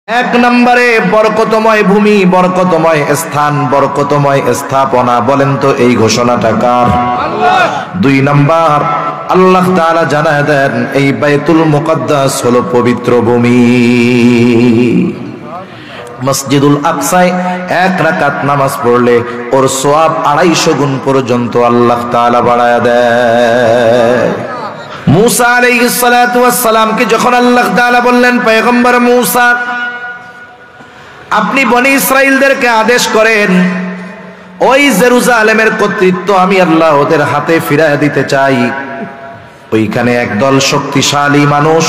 এক নম্বরে বরকতময় ভূমি, বরকতময় স্থান, বরকতময় স্থাপনা। বলেন তো এই ঘোষণাটা কার? আল্লাহ। দুই নম্বর, আল্লাহ তাআলা জানায় দেন এই বাইতুল মুকদ্দাস হলো পবিত্র ভূমি। মসজিদুল আকসায় এক রাকাত নামাজ পড়লে ওর সওয়াব 250 গুণ পর্যন্ত আল্লাহ তাআলা বাড়ায়া দেয়। মুসা আলাইহিস সালাতু ওয়াস সালামকে যখন আল্লাহ তাআলা বললেন, পয়গম্বর মুসা, আপনি বনি ইসরাইলদেরকে আদেশ করেন ওই জেরুজালেমের কর্তৃত্ব আমি আল্লাহ ওদের হাতে ফিরাইয়া দিতে চাই। ওইখানে একদল শক্তিশালী মানুষ,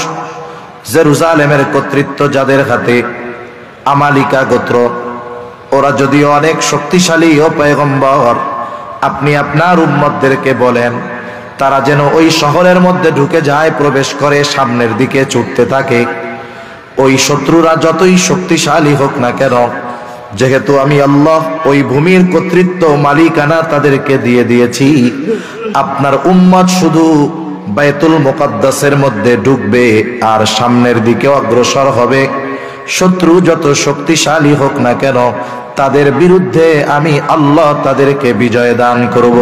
জেরুজালেমের কর্তৃত্ব যাদের হাতে, আমালিকা গোত্র, ওরা যদিও অনেক শক্তিশালী ও পয়গম্বর, আপনি আপনার উম্মতদেরকে বলেন তারা যেন ওই শহরের মধ্যে ঢুকে যায়, প্রবেশ করে, সামনের দিকে ছুটতে থাকে। ওই শত্রুরা যতই শক্তিশালী হোক না কেন, যেহেতু আমি আল্লাহ ওই ভূমির কর্তৃত্ব, মালিকানা তাদেরকে দিয়ে দিয়েছি, আপনার উম্মত শুধু বাইতুল মুকদ্দাসের মধ্যে ঢুকবে আর সামনের দিকে অগ্রসর হবে। শত্রু যত শক্তিশালী হোক না কেন, তাদের বিরুদ্ধে আমি আল্লাহ তাদেরকে বিজয় দান করব।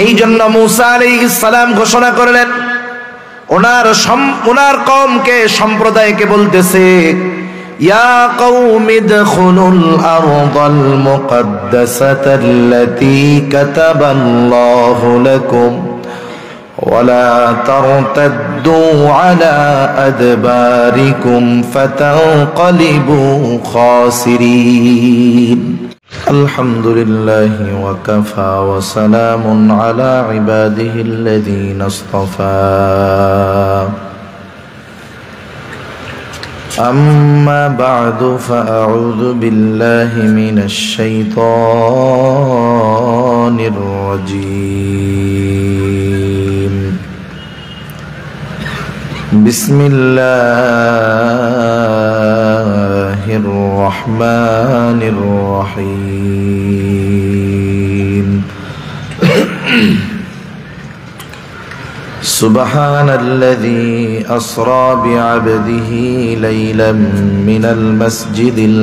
এই জন্য মুসা আলাইহিস সালাম ঘোষণা করলেন, ওনার কওমকে, সম্প্রদায়কে বলতেছে, ইয়া কওমি দখুলুল আরদাল মুকদ্দাসাতাল্লাতী কাতাবাল্লাহু লাকুম ওয়ালা তারতাদ্দু আলা আদবারিকুম ফাতানকালিবু খাসিরিন। আলহামদুলিল্লাহি ওয়া কাফা ওয়া সালামুন আলা ইবাদিহিল্লাযীনা ইসতাফা। আম্মা বা'দু ফাআউযু বিল্লাহি মিনাশ শাইতানির রাজীম। বিসমিল্লাহির রহমানির রহিম। সুবহানাল্লাযী আসরা বি'আবদিহি লাইলাম মিনাল মাসজিদিল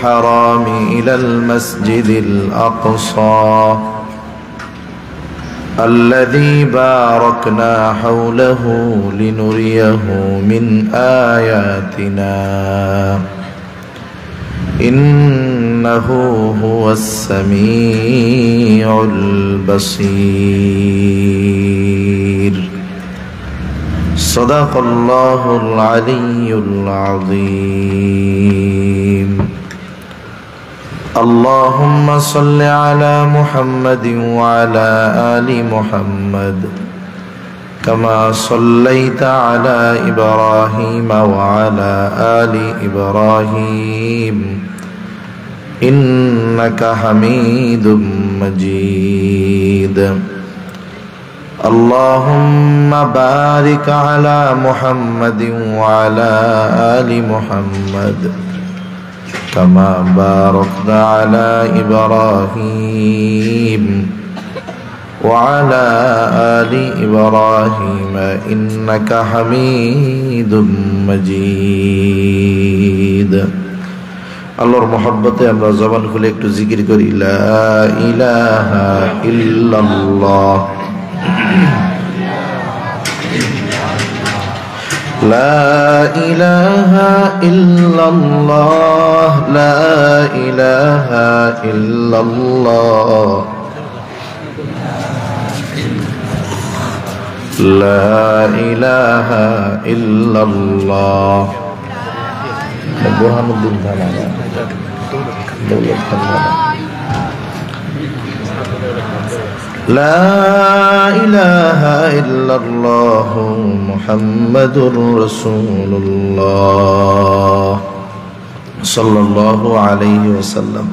হারাম ইলাল মাসজিদিল আকসা الذي باركنا حوله لنريه من آياتنا إنه هو السميع البصير. صدق الله العلي العظيم. اللهم صل على محمد وعلى آل محمد كما صليت على إبراهيم وعلى آل إبراهيم إنك حميد مجيد. اللهم بارك على محمد وعلى آل محمد كما باركت على إبراهيم وعلى آل إبراهيم إنك حميد مجيد. আল্লাহর মহব্বতে আমরা জবান খুলে একটু জিকির করি, লা ইলাহা ইল্লাল্লাহ, লা ইলাহা ইল্লাল্লাহ, লা ইলাহা ইল্লাল্লাহ, লা ইলাহা ইল্লাল্লাহ। বুরহানুদ্দিন থানা, দৌলত থানা। লা ইলাহা ইল্লাল্লাহ মুহাম্মাদুর রাসূলুল্লাহ সাল্লাল্লাহু আলাইহি ওয়াসাল্লাম।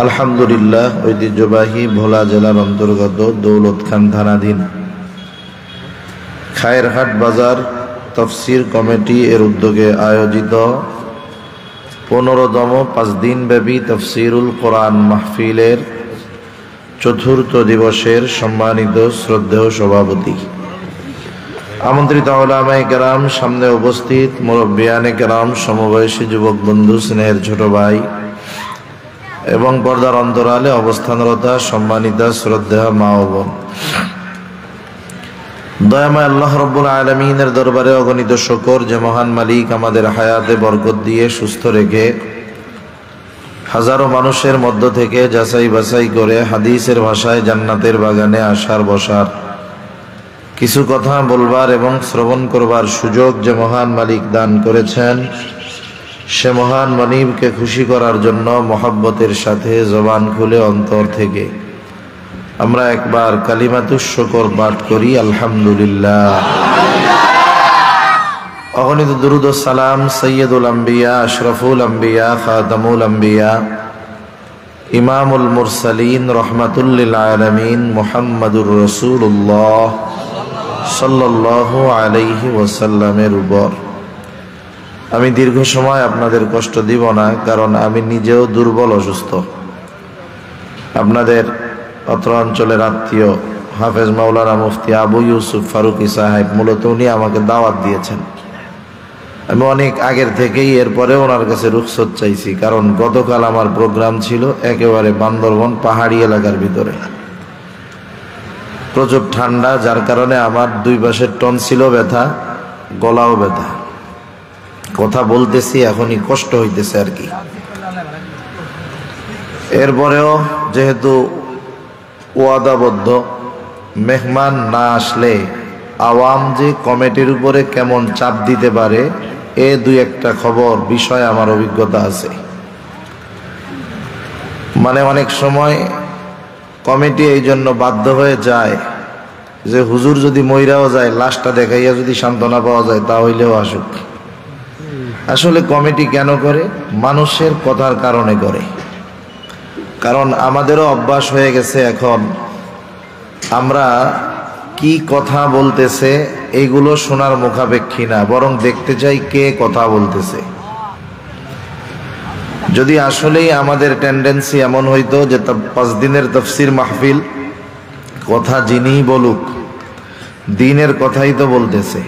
আলহামদুলিল্লাহ, ঐতিহ্যবাহী ভোলা জেলার অন্তর্গত দৌলত খান থানাধীন খায়েরহাট বাজার তফসির কমিটি এর উদ্যোগে আয়োজিত 15তম 5 দিন ব্যাপী তফসিরুল কোরআন মাহফিলের চতুর্থ দিবসের সম্মানিত শ্রদ্ধেয় সভাপতি, আমন্ত্রিত উলামায়ে কেরাম, সামনে উপস্থিত মুরব্বিয়ানে কেরাম, সমবয়সী যুবক বন্ধু, স্নেহের ছোট ভাই এবং পর্দার অন্তরালে অবস্থানরত সম্মানিত শ্রদ্ধেয় মা ও বোন, দয়াময় আল্লাহ রাব্বুল আলামিনের দরবারে অগণিত শুকর যে মহান মালিক আমাদের হায়াতে বরকত দিয়ে সুস্থ রেখে হাজারো মানুষের মধ্য থেকে যাচাই বাছাই করে হাদিসের ভাষায় জান্নাতের বাগানে আসার বসার, কিছু কথা বলবার এবং শ্রবণ করবার সুযোগ যে মহান মালিক দান করেছেন, সে মহান মালিককে খুশি করার জন্য মহব্বতের সাথে জবান খুলে অন্তর থেকে আমরা একবার কালিমাতুশ শুকর পাঠ করি, আলহামদুলিল্লাহ। অগণিত দুরূদ ও সালাম সৈয়দুল আম্বিয়া, আশরাফুল আম্বিয়া, খাতামুল আম্বিয়া, ইমামুল মুরসালিন, রহমাতুল লিল আলামিন, মুহাম্মাদুর রাসূলুল্লাহ সাল্লাল্লাহু আলাইহি ওয়াসাল্লামের উপর। আমি দীর্ঘ সময় আপনাদের কষ্ট দিব না, কারণ আমি নিজেও দুর্বল, অসুস্থ। আপনাদের অত্র অঞ্চলের আত্মীয় হাফেজ মাওলানা মুফতি আবু ইউসুফ ফারুকী সাহেব, মূলত উনি আমাকে দাওয়াত দিয়েছেন। আমি অনেক আগের থেকেই এরপরে ওনার কাছে রুখসত চাইছি, কারণ গতকাল আমার প্রোগ্রাম ছিল একেবারে বান্দরবন পাহাড়ি এলাকার ভিতরে, প্রচুর ঠান্ডা, যার কারণে আমার দুই পাশের টনসিলও ব্যথা, গলাও ব্যথা, কথা বলতেছি এখনই কষ্ট হইতেছে আর কি। এরপরেও যেহেতু ওয়াদাবদ্ধ, মেহমান না আসলে আওয়াম যে কমিটির উপরে কেমন চাপ দিতে পারে, এ দুই একটা খবর বিষয় আমার অভিজ্ঞতা আছে। মানে অনেক সময় কমিটি এই জন্য বাধ্য হয়ে যায় যে হুজুর যদি মইরাও যায়, লাশটা দেখাইয়া যদি সান্ত্বনা পাওয়া যায় তাহলেও আসুক। আসলে কমিটি কেন করে? মানুষের কথার কারণে করে। কারণ আমাদেরও অভ্যাস হয়ে গেছে এখন আমরা কি কথা বলতেছে এইগুলো শোনার মুখাপেক্ষী না, বরং দেখতে চাই কে কথা বলতেছে। যদি আসলেই আমাদের টেন্ডেন্সি এমন হইতো যে 5 দিনের তাফসীর মাহফিল, কথা যিনি বলুক দ্বীনের কথাই তো বলতেছে,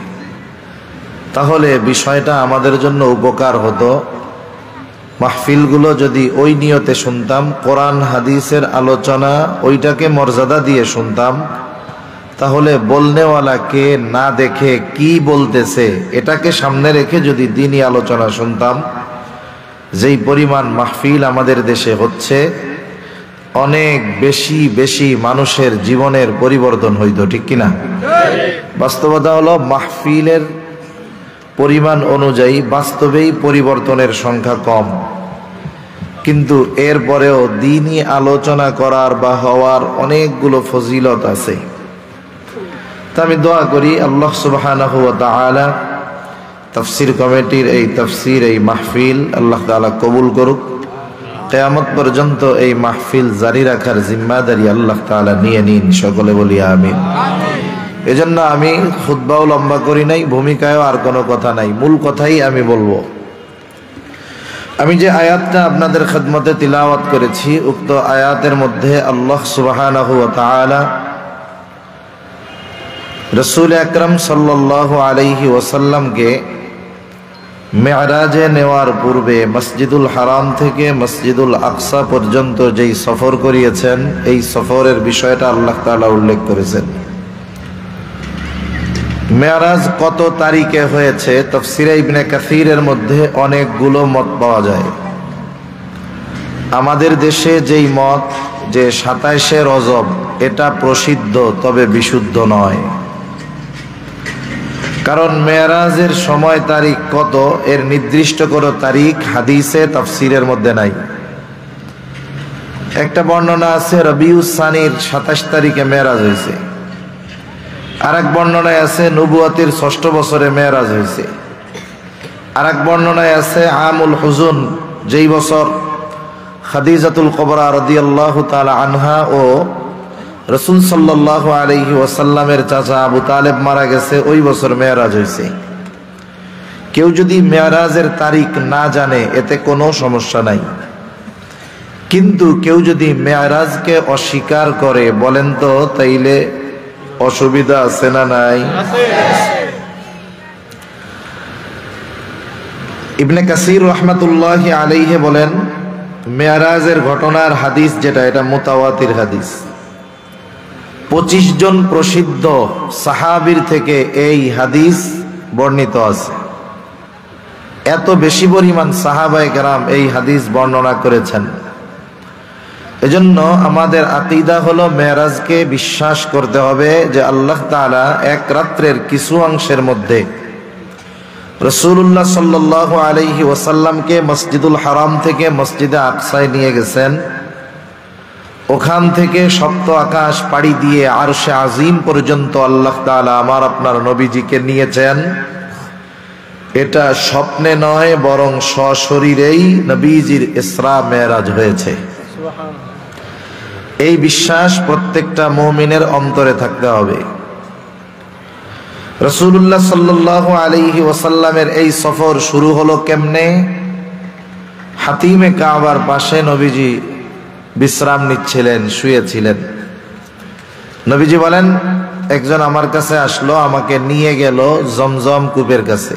তাহলে বিষয়টা আমাদের জন্য উপকার হতো। মাহফিলগুলো যদি ওই নিয়তে শুনতাম, কোরআন হাদিসের আলোচনা ওইটাকে মর্যাদা দিয়ে শুনতাম, তাহলে বলনেওয়ালাকে না দেখে কি বলতেছে এটাকে সামনে রেখে যদি দ্বীনি আলোচনা শুনতাম, যেই পরিমাণ মাহফিল আমাদের দেশে হচ্ছে, অনেক বেশি বেশি মানুষের জীবনের পরিবর্তন হইতো, ঠিক কিনা? বাস্তবতা হলো মাহফিলের পরিমাণ অনুযায়ী বাস্তবেই পরিবর্তনের সংখ্যা কম, কিন্তু এরপরেও দ্বীনি আলোচনা করার বা হওয়ার অনেকগুলো ফজিলত আছে। তা আমি দোয়া করি আল্লাহ সুবহানাহু ওয়া তাআলা তাফসীর কমিটির এই তাফসীর, এই মাহফিল আল্লাহ তাআলা কবুল করুক। কিয়ামত পর্যন্ত এই মাহফিল জারি রাখার জিম্মাদারি আল্লাহ তাআলা নিয়ে নিন, সকলে বলি আমিন। এজন্য আমি খুতবাও লম্বা করি নাই, ভূমিকায়ও আর কোনো কথা নাই, মূল কথাই আমি বলবো। আমি যে আয়াতটা আপনাদের খেদমতে তিলাওয়াত করেছি, উক্ত আয়াতের মধ্যে আল্লাহ সুবহানাহু ওয়া তাআলা রাসূল আকরাম সাল্লাল্লাহু আলাইহি ওয়াসাল্লামকে মেরাজে নেওয়ার পূর্বে মসজিদুল হারাম থেকে মসজিদুল আকসা পর্যন্ত যেই সফর করিয়েছেন, এই সফরের বিষয়টা আল্লাহ তাআলা উল্লেখ করেছেন। মেরাজ কত তারিখে হয়েছে তাফসীরে ইবনে কাসীরের মধ্যে অনেকগুলো মত পাওয়া যায়। আমাদের দেশে যেই মত যে 27শে রজব, এটা প্রসিদ্ধ তবে বিশুদ্ধ নয়, কারণ মেরাজের সময় তারিখ কত এর নির্দিষ্ট কোনো তারিখ হাদিসে তাফসীরের মধ্যে নাই। একটা বর্ণনা আছে রবিউস সানির 27 তারিখে মেরাজ হয়েছে, আর এক বর্ণনায় আছে নবুয়তের 6ষ্ঠ বছরে মেরাজ হয়েছে, আর এক বর্ণনায় আছে আমুল হুজুন, যেই বছর খাদিজাতুল কুবরা রাদিয়াল্লাহু তাআলা আনহা ও রাসূল সাল্লাল্লাহু আলাইহি ওয়াসাল্লামের চাচা আবু তালেব মারা গেছে, ওই বছর মেরাজ হয়েছে। কেউ যদি মেরাজের তারিখ না জানে এতে কোনো সমস্যা নাই, কিন্তু কেউ যদি মেরাজকে অস্বীকার করে, বলেন তো তাইলে অসুবিধা আছে না নাই? ইবনে কাসির রাহমাতুল্লাহি আলাইহি বলেন, মেরাজের ঘটনার হাদিস যেটা, এটা মুতাওয়াতির হাদিস। 25 জন প্রসিদ্ধ সাহাবীর থেকে এই হাদিস বর্ণিত আছে। এত বেশি পরিমাণ সাহাবায়ে কেরাম এই হাদিস বর্ণনা করেছেন। এজন্য আমাদের আকীদা হলো মেরাজকে বিশ্বাস করতে হবে যে আল্লাহ তাআলা এক রাত্রের কিছু অংশের মধ্যে রাসূলুল্লাহ সাল্লাল্লাহু আলাইহি ওয়াসাল্লামকে মসজিদুল হারাম থেকে মসজিদে আকসায় নিয়ে গেছেন। ওখান থেকে সপ্ত আকাশ পাড়ি দিয়ে আরশে আজিম পর্যন্ত আল্লাহ তাআলা আমার আপনার নবীজিকে নিয়েছেন। এটা স্বপ্নে নয়, বরং সশরীরেই নবীজির ইসরা মেরাজ হয়েছে। এই বিশ্বাস প্রত্যেকটা মুমিনের অন্তরে থাকতে হবে। রাসূলুল্লাহ সাল্লাল্লাহু আলাইহি ওয়াসাল্লামের এই সফর শুরু হলো কেমনে? হাতিমে কাবার পাশে নবীজি বিশ্রাম নিচ্ছিলেন, শুয়েছিলেন। নবীজি বলেন, একজন আমার কাছে আসলো, আমাকে নিয়ে গেল জমজম কূপের কাছে।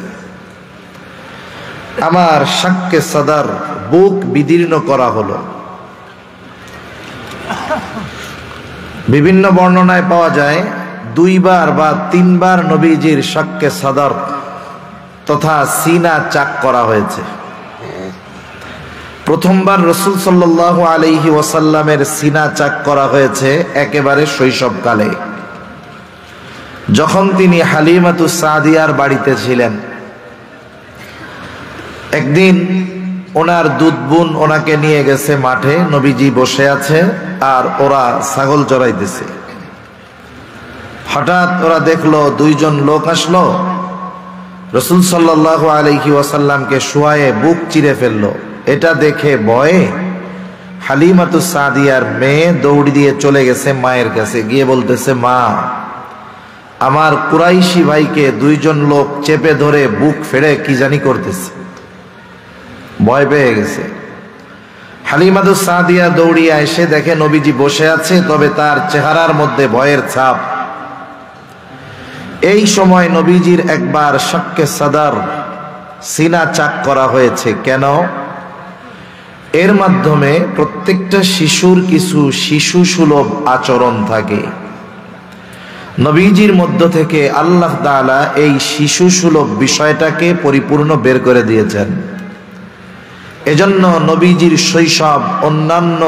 আমার শাক্কে সাদার, বুক বিদীর্ণ করা হলো। বিভিন্ন বর্ণনায় পাওয়া যায় 2 বার বা 3 বার নবীজির শাক্কে সাদার তথা সিনা চাক করা হয়েছে। প্রথমবার রাসূল সাল্লাল্লাহু আলাইহি ওয়াসাল্লামের সিনা চাক করা হয়েছে একেবারে শৈশবকালে, যখন তিনি হালিমাতুস সাদিয়ার বাড়িতে ছিলেন। একদিন ওনার দুধ বোন ওনাকে নিয়ে গেছে মাঠে, নবীজি বসে আছে আর ওরা ছাগল চড়াইতেছে। হঠাৎ ওরা দেখলো 2 জন লোক আসলো, রাসূল সাল্লাল্লাহু আলাইহি ওয়াসাল্লামকে শোয়ায়ে বুক চিরে ফেললো। এটা দেখে ভয়ে হালিমাতুস সাদিয়ার মেয়ে দৌড় দিয়ে চলে গেছে মায়ের কাছে, গিয়ে বলতেছে, মা, আমার কুরাইশি ভাইকে 2 জন লোক চেপে ধরে বুক ফেড়ে কি জানি করতেছে। ভয় পেয়ে গেছে। হালিমাতুস সাদিয়া দৌড়িয়ে এসে দেখে নবীজি বসে আছে, তবে তার চেহারার মধ্যে ভয়ের ছাপ। এই সময় নবীজির একবার শাক্কে সাদার, সিনা চাক করা হয়েছে। কেন? এর মাধ্যমে প্রত্যেকটা শিশুর কিছু শিশু সুলভ আচরণ থাকে। নবীজির মধ্য থেকে আল্লাহ তাআলা এই শিশু সুলভ বিষয়টাকে পরিপূর্ণ বের করে দিয়েছেন। এজন্য নবীজির শৈশব অন্যান্য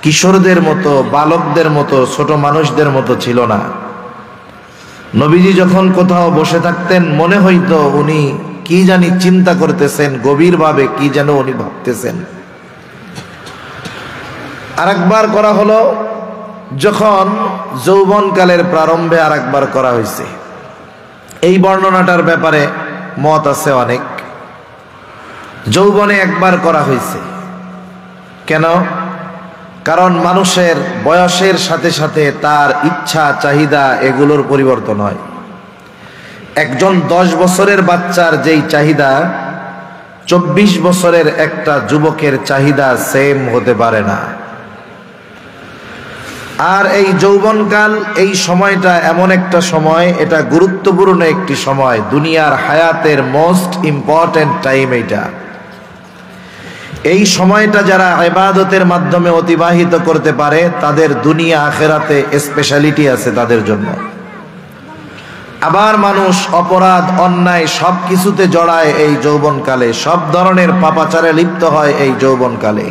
কিশোরদের মতো, বালকদের মতো, ছোট মানুষদের মতো ছিল না। নবীজি যখন কোথাও বসে থাকতেন, মনে হইতো উনি কি জানি চিন্তা করতেছেন, গভীরভাবে কি যেন উনি ভাবতেছেন। আরেকবার করা হলো যখন যৌবনকালের প্রারম্ভে, আরেকবার করা হয়েছে। এই বর্ণনাটার ব্যাপারে মত আছে অনেক। যৌবনে একবার করা হয়েছে। কেন? কারণ মানুষের বয়সের সাথে সাথে তার ইচ্ছা, চাহিদা এগুলোর পরিবর্তন হয়। একজন 10 বছরের বাচ্চার যেই চাহিদা, 24 বছরের একটা যুবকের চাহিদা সেম হতে পারে না। আর এই যৌবনকাল, এই সময়টা এমন একটা সময়, এটা গুরুত্বপূর্ণ একটি সময়। দুনিয়ার হায়াতের মোস্ট ইম্পর্টেন্ট টাইম এইটা। এই সময়টা যারা ইবাদতের মাধ্যমে অতিবাহিত করতে পারে, তাদের দুনিয়া আখিরাতে স্পেশালিটি আছে তাদের জন্য। আবার মানুষ অপরাধ, অন্যায় সব কিছুতে জড়ায় এই যৌবনকালে, সব ধরনের পাপাচারে লিপ্ত হয় এই যৌবনকালে।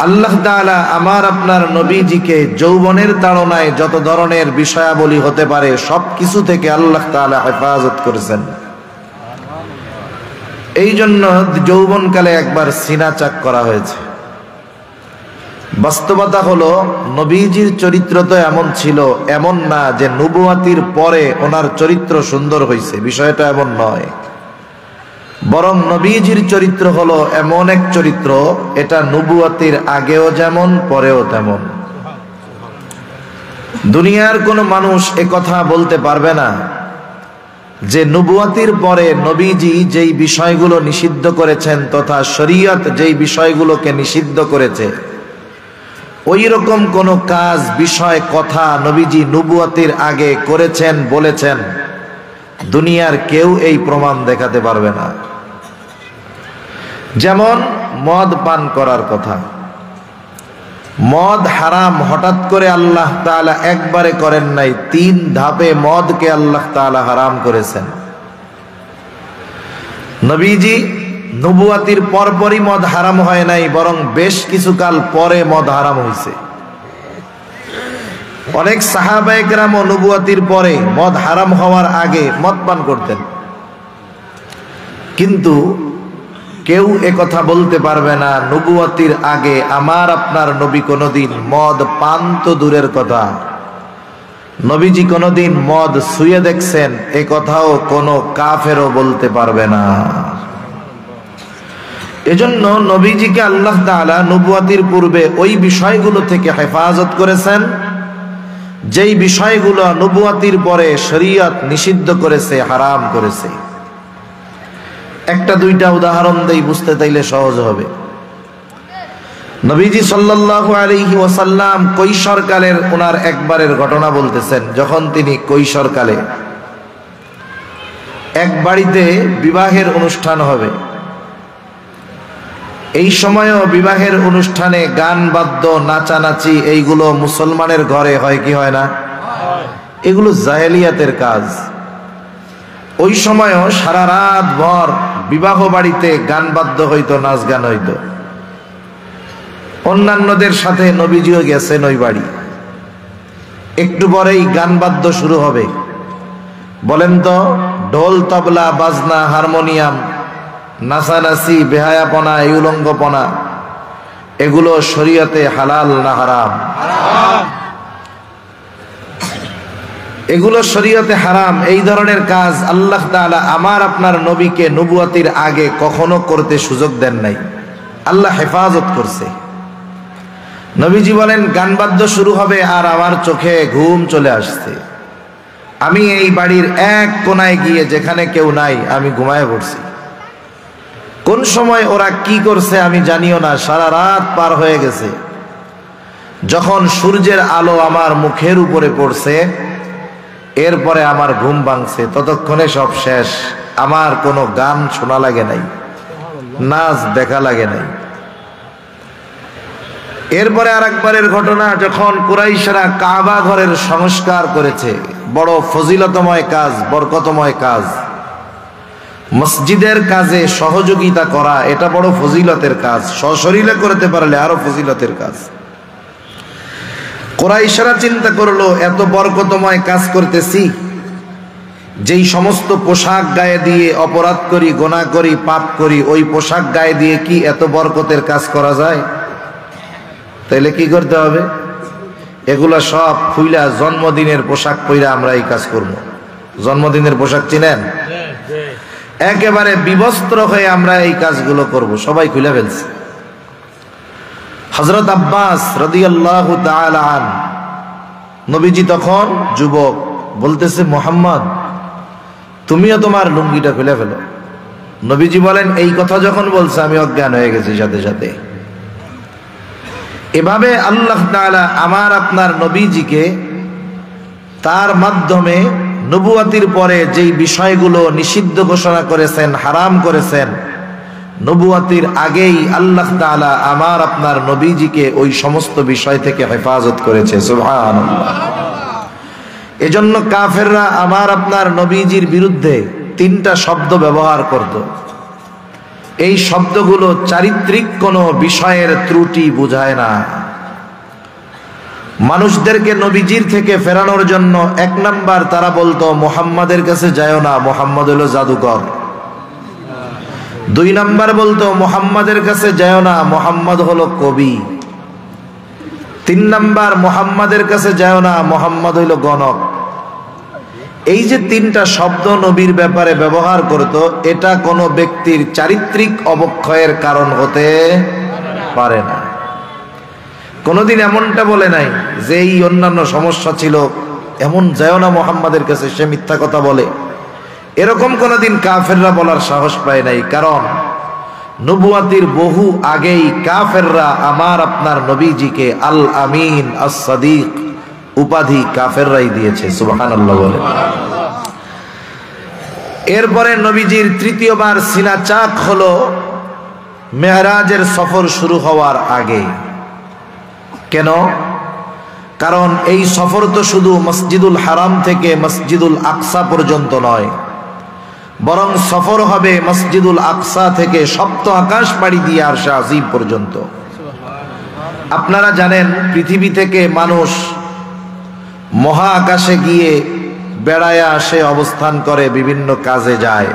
আল্লাহ তাআলা আমার আপনার নবীজিকে যৌবনের তাড়নায় যত ধরনের বিষয়াবলী হতে পারে সব কিছু থেকে আল্লাহ তাআলা হেফাজত করেছেন। এই জন্য যৌবনকালে একবার সিনা চাক করা হয়েছে। বাস্তবতা হলো, নবীজির চরিত্র তো এমন ছিল, এমন না যে নবুয়াতির পরে ওনার চরিত্র সুন্দর হয়েছে, বিষয়টা এমন নয়। বরং নবীজির চরিত্র হলো এমন এক চরিত্র, এটা নবুয়াতির আগেও যেমন, পরেও তেমন। দুনিয়ার কোনো মানুষ একথা বলতে পারবে না যে নবুয়াতির পরে নবীজি যেই বিষয়গুলো নিষিদ্ধ করেছেন তথা শরীয়ত যেই বিষয়গুলোকে নিষিদ্ধ করেছে, ওই রকম কোন কাজ, বিষয়, কথা নবীজি নবুয়াতির আগে করেছেন, বলেছেন, দুনিয়ার কেউ এই প্রমাণ দেখাতে পারবে না। যেমন মদ পান করার কথা। মদ হারাম হঠাৎ করে আল্লাহ তাআলা একবারে করেন নাই, 3 ধাপে মদকে আল্লাহ তাআলা হারাম করেছেন। নবীজি নবুয়াতির পরপরই মদ হারাম হয় নাই, বরং বেশ কিছুকাল পরে মদ হারাম হয়েছে। অনেক সাহাবায়ে কেরাম নবুয়াতির পরে মদ হারাম হওয়ার আগে মদ পান করতেন, কিন্তু কেউ একথা বলতে পারবে না নবুয়াতির আগে আমার আপনার নবী কোনদিন মদ পান তো দূরের কথা, নবীজি কোনদিন মদ ছুঁয়ে দেখছেন এ কথাও কোনো কাফেরও বলতে পারবে না। এজন্য নবীজিকে আল্লাহ তাআলা নবুয়াতির পূর্বে ওই বিষয়গুলো থেকে হেফাজত করেছেন যেই বিষয়গুলো নবুয়াতির পরে শরীয়ত নিষিদ্ধ করেছে, হারাম করেছে। একটা দুইটা উদাহরণ দেই, বুঝতে তাইলে সহজ হবে। নবীজি সাল্লাল্লাহু আলাইহি ওয়াসাল্লাম কৈশোরকালের ওনার একবারের ঘটনা বলতেছেন। যখন তিনি কৈশোরকালে এক বাড়িতে বিবাহের অনুষ্ঠান হবে, এই সময়ও বিবাহের অনুষ্ঠানে গান বাদ্য নাচানাচি এইগুলো মুসলমানের ঘরে হয় কি হয় না? এগুলো জাহেলিয়াতের কাজ। ওই সময়ও সারা রাত ভর বিবাহ বাড়িতে গান বাদ্য হইতো, নাচ গান হইতো। অন্যান্যদের সাথে নবীজিও গেছেন ওই বাড়ি। একটু পরেই গান বাদ্য শুরু হবে। বলেন তো, ঢোল, তবলা, বাজনা, হারমোনিয়াম, নাচানাচি, বেহায়াপনা, এই উলঙ্গপনা, এগুলো শরীয়তে হালাল না হারাম? এগুলো শরীয়তে হারাম। এই ধরনের কাজ আল্লাহ তাআলা আমার আপনার নবীকে নবুয়াতির আগে কখনো করতে সুযোগ দেন নাই, আল্লাহ হেফাজত করছে। নবীজি বলেন গান বাদ্য শুরু হবে আর আমার চোখে ঘুম চলে আসছে। আমি এই বাড়ির এক কোনায় গিয়ে যেখানে কেউ নাই আমি ঘুমায় পড়ছি। কোন সময় ওরা কি করছে আমি জানিও না, সারা রাত পার হয়ে গেছে। যখন সূর্যের আলো আমার মুখের উপরে পড়ছে, এরপরে আমার ঘুম ভাঙছে। ততক্ষণে সব শেষ। আমার কোনো গান শোনা লাগে নাই, নাচ দেখা লাগে নাই। এরপরে আরেকবারের ঘটনা, যখন কুরাইশরা কাবা ঘরের সংস্কার করেছে, বড় ফজিলতময় কাজ, বরকতময় কাজ। মসজিদের কাজে সহযোগিতা করা এটা বড় ফজিলতের কাজ, সশরীরে করতে পারলে আরো ফজিলতের কাজ। কুরাইশরা চিন্তা করলো এত বরকতময় কাজ করতেছি, যেই সমস্ত পোশাক গায়ে দিয়ে অপরাধ করি, গুনাহ করি, পাপ করি, ওই পোশাক গায়ে দিয়ে কি এত বরকতের কাজ করা যায়? তাইলে কি করতে হবে? এগুলা সব খুইলা জন্মদিনের পোশাক পইরা আমরা এই কাজ করব। জন্মদিনের পোশাক চিনেন? একেবারে বিবস্ত্র হয়ে আমরা এই কাজগুলো করব। সবাই খুলে ফেলছে। হযরত আব্বাস রাদিয়াল্লাহু তাআলা আন, নবীজি তখন যুবক, বলতেছে মুহাম্মদ তুমিও তোমার লুঙ্গিটা খুলে ফেলো। নবীজি বলেন এই কথা যখন বলছে আমি অজ্ঞান হয়ে গেছি সাথে সাথে। এভাবে আল্লাহ তাআলা আমার আপনার নবীজিকে তার মাধ্যমে নবুয়াতির পরে যেই বিষয়গুলো নিষিদ্ধ ঘোষণা করেছেন, হারাম করেছেন, নবুয়াতির আগেই আল্লাহ তাআলা আমার আপনার নবীজিকে ওই সমস্ত বিষয় থেকে হেফাজত করেছে। সুবহানাল্লাহ। এজন্য কাফেররা আমার আপনার নবীজির বিরুদ্ধে 3টা শব্দ ব্যবহার করত। এই শব্দগুলো চারিত্রিক কোনো বিষয়ের ত্রুটি বোঝায় না। মানুষদেরকে নবীজির থেকে ফেরানোর জন্য 1 নাম্বার তারা বলতো মুহাম্মাদের কাছে যায়ও না, মুহাম্মদ হলো জাদুকর। 2 নাম্বার বলতো মুহাম্মাদের কাছে যায়ও না, মুহাম্মদ হলো কবি। 3 নাম্বার মুহাম্মাদের কাছে যায়ও না, মুহাম্মদ হইল গণক। এই যে 3টা শব্দ নবীর ব্যাপারে ব্যবহার করত, এটা কোনো ব্যক্তির চারিত্রিক অবক্ষয়ের কারণ হতে পারে না। কোনদিন এমনটা বলে নাই যে এই অন্যান্য সমস্যা ছিল, এমন যায়ও না মুহাম্মাদের কাছে, সে মিথ্যা কথা বলে, এরকম কোনদিন কাফেররা বলার সাহস পায় নাই, কারণ নবুয়াতির বহু আগেই কাফেররা আমার আপনার নবীজিকে আল আমিন আস সাদিক উপাধি কাফেররাই দিয়েছে। সুবহানাল্লাহ বলে। এরপরে নবীজির তৃতীয়বার সিনা চাক হলো মেরাজের সফর শুরু হওয়ার আগে। কেন? কারণ এই সফর তো শুধু মসজিদুল হারাম থেকে মসজিদুল আকসা পর্যন্ত নয়, বরং সফর হবে মসজিদুল আকসা থেকে সপ্ত আকাশ পাড়ি দিয়ে আরশে আজিম পর্যন্ত। আপনারা জানেন পৃথিবী থেকে মানুষ মহা আকাশে গিয়ে বেড়ায় আসে, অবস্থান করে, বিভিন্ন কাজে যায়।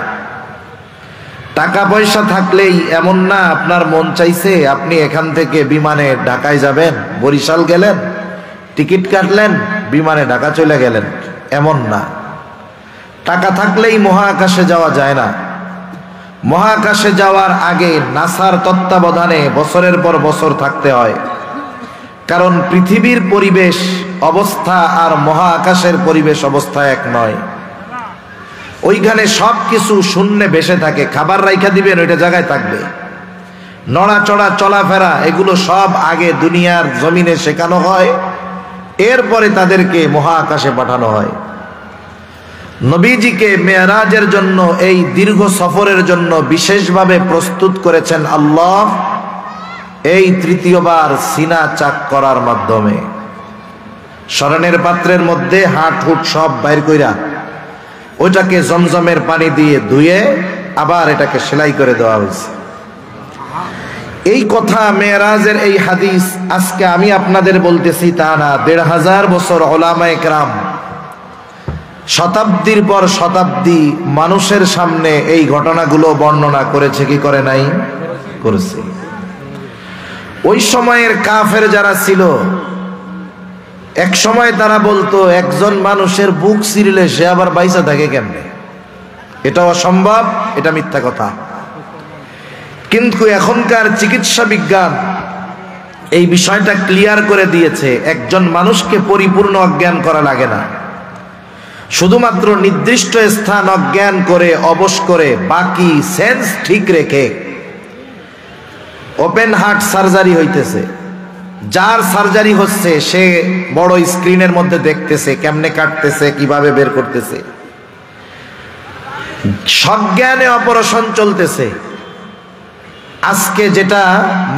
টাকা পয়সা থাকলেই এমন না আপনার মন চাইছে আপনি এখান থেকে বিমানে ঢাকায় যাবেন, বরিশাল গেলেন, টিকিট কাটলেন, বিমানে ঢাকা চলে গেলেন, এমন না। টাকা থাকলেই মহাকাশে যাওয়া যায় না। মহাকাশে যাওয়ার আগে নাসার তত্ত্বাবধানে বছরের পর বছর থাকতে হয়, কারণ পৃথিবীর পরিবেশ অবস্থা আর মহাকাশের পরিবেশ অবস্থা এক নয়। ওইখানে সব কিছু শূন্যে ভেসে থাকে, খাবার রাইখা দিবেন ওইটা জায়গায় থাকবে, নড়াচড়া চলাফেরা এগুলো সব আগে দুনিয়ার জমিনে শেখানো হয়, এরপরে তাদেরকে মহাকাশে পাঠানো হয়। নবীজিকে মেরাজের জন্য এই দীর্ঘ সফরের জন্য বিশেষভাবে প্রস্তুত করেছেন আল্লাহ এই তৃতীয়বার সিনা চাক করার মাধ্যমে। স্মরণের পাত্রের মধ্যে হাট হুট সব বাইর কইরা ওইটাকে জমজমের পানি দিয়ে ধুয়ে আবার এটাকে সেলাই করে দেওয়া হয়েছে। এই কথা মেরাজের এই হাদিস আজকে আমি আপনাদের বলতেছি তা না, ১৫০০ বছর উলামায়ে কেরাম শতাব্দীর পর শতাব্দী মানুষের সামনে এই ঘটনাগুলো বর্ণনা করেছে, কি করে নাই? করেছে। ওই সময়ের কাফের যারা ছিল, এক সময় তারা বলতো একজন মানুষের বুক ছিঁড়লে সে আবার বাইসা থাকে কেমনে? এটা অসম্ভব, এটা মিথ্যা কথা। কিন্তু এখনকার চিকিৎসা বিজ্ঞান এই বিষয়টা ক্লিয়ার করে দিয়েছে, একজন মানুষকে পরিপূর্ণ অজ্ঞান করা লাগে না, শুধুমাত্র নির্দিষ্ট স্থান অজ্ঞান করে অবশ করে বাকি সেন্স ঠিক রেখে ওপেন হার্ট সার্জারি হইতেছে। যার সার্জারি হচ্ছে সে বড় স্ক্রিনের মধ্যে দেখতেছে কেমনে কাটতেছে, কিভাবে বের করতেছে, সজ্ঞানে অপারেশন চলতেছে। আজকে যেটা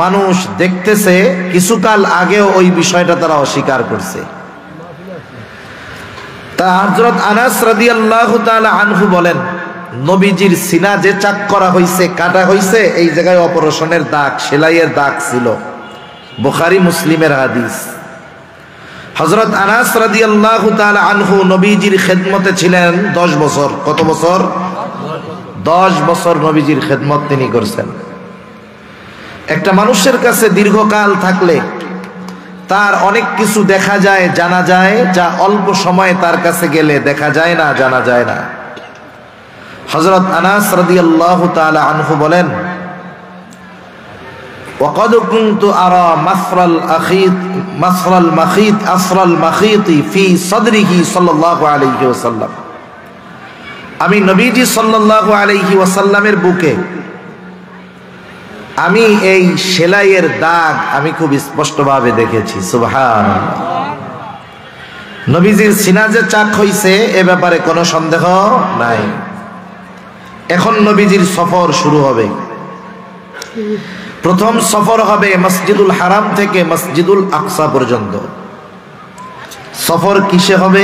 মানুষ দেখতেছে কিছুকাল আগেও ওই বিষয়টা তারা অস্বীকার করছে। তা হযরত আনাস রাদিয়াল্লাহু তাআলা আনহু বলেন, নবীজির সিনা যে চাক করা হইছে, কাটা হইছে, এই জায়গায় অপারেশনের দাগ, সেলাইয়ের দাগ ছিল। বুখারী মুসলিমের হাদিস। হযরত আনাস রাদিয়াল্লাহু তাআলা আনহু নবীজির খেদমতে ছিলেন 10 বছর। কত বছর? 10 বছর নবীজির খেদমত তিনি করছেন। একটা মানুষের কাছে দীর্ঘকাল থাকলে তার অনেক কিছু দেখা যায়, জানা যায়, যা অল্প সময়ে তার কাছে গেলে দেখা যায় না, জানা যায় না। হযরত আনাস রাদিয়াল্লাহু তাআলা আনহু বলেন, وقد كنت أرى أثر المخيط في صدره صلى الله عليه وسلم। আমি নবীজি সাল্লাল্লাহু আলাইহি ওয়াসাল্লামের বুকে আমি এই সেলাইয়ের দাগ আমি খুব স্পষ্টভাবে দেখেছি। সুবহানাল্লাহ। নবীজির সিনা যে চাক হইছে এ ব্যাপারে কোনো সন্দেহ নাই। এখন নবীজির সফর শুরু হবে। প্রথম সফর হবে মসজিদুল হারাম থেকে মসজিদুল আকসা পর্যন্ত। সফর কিসে হবে?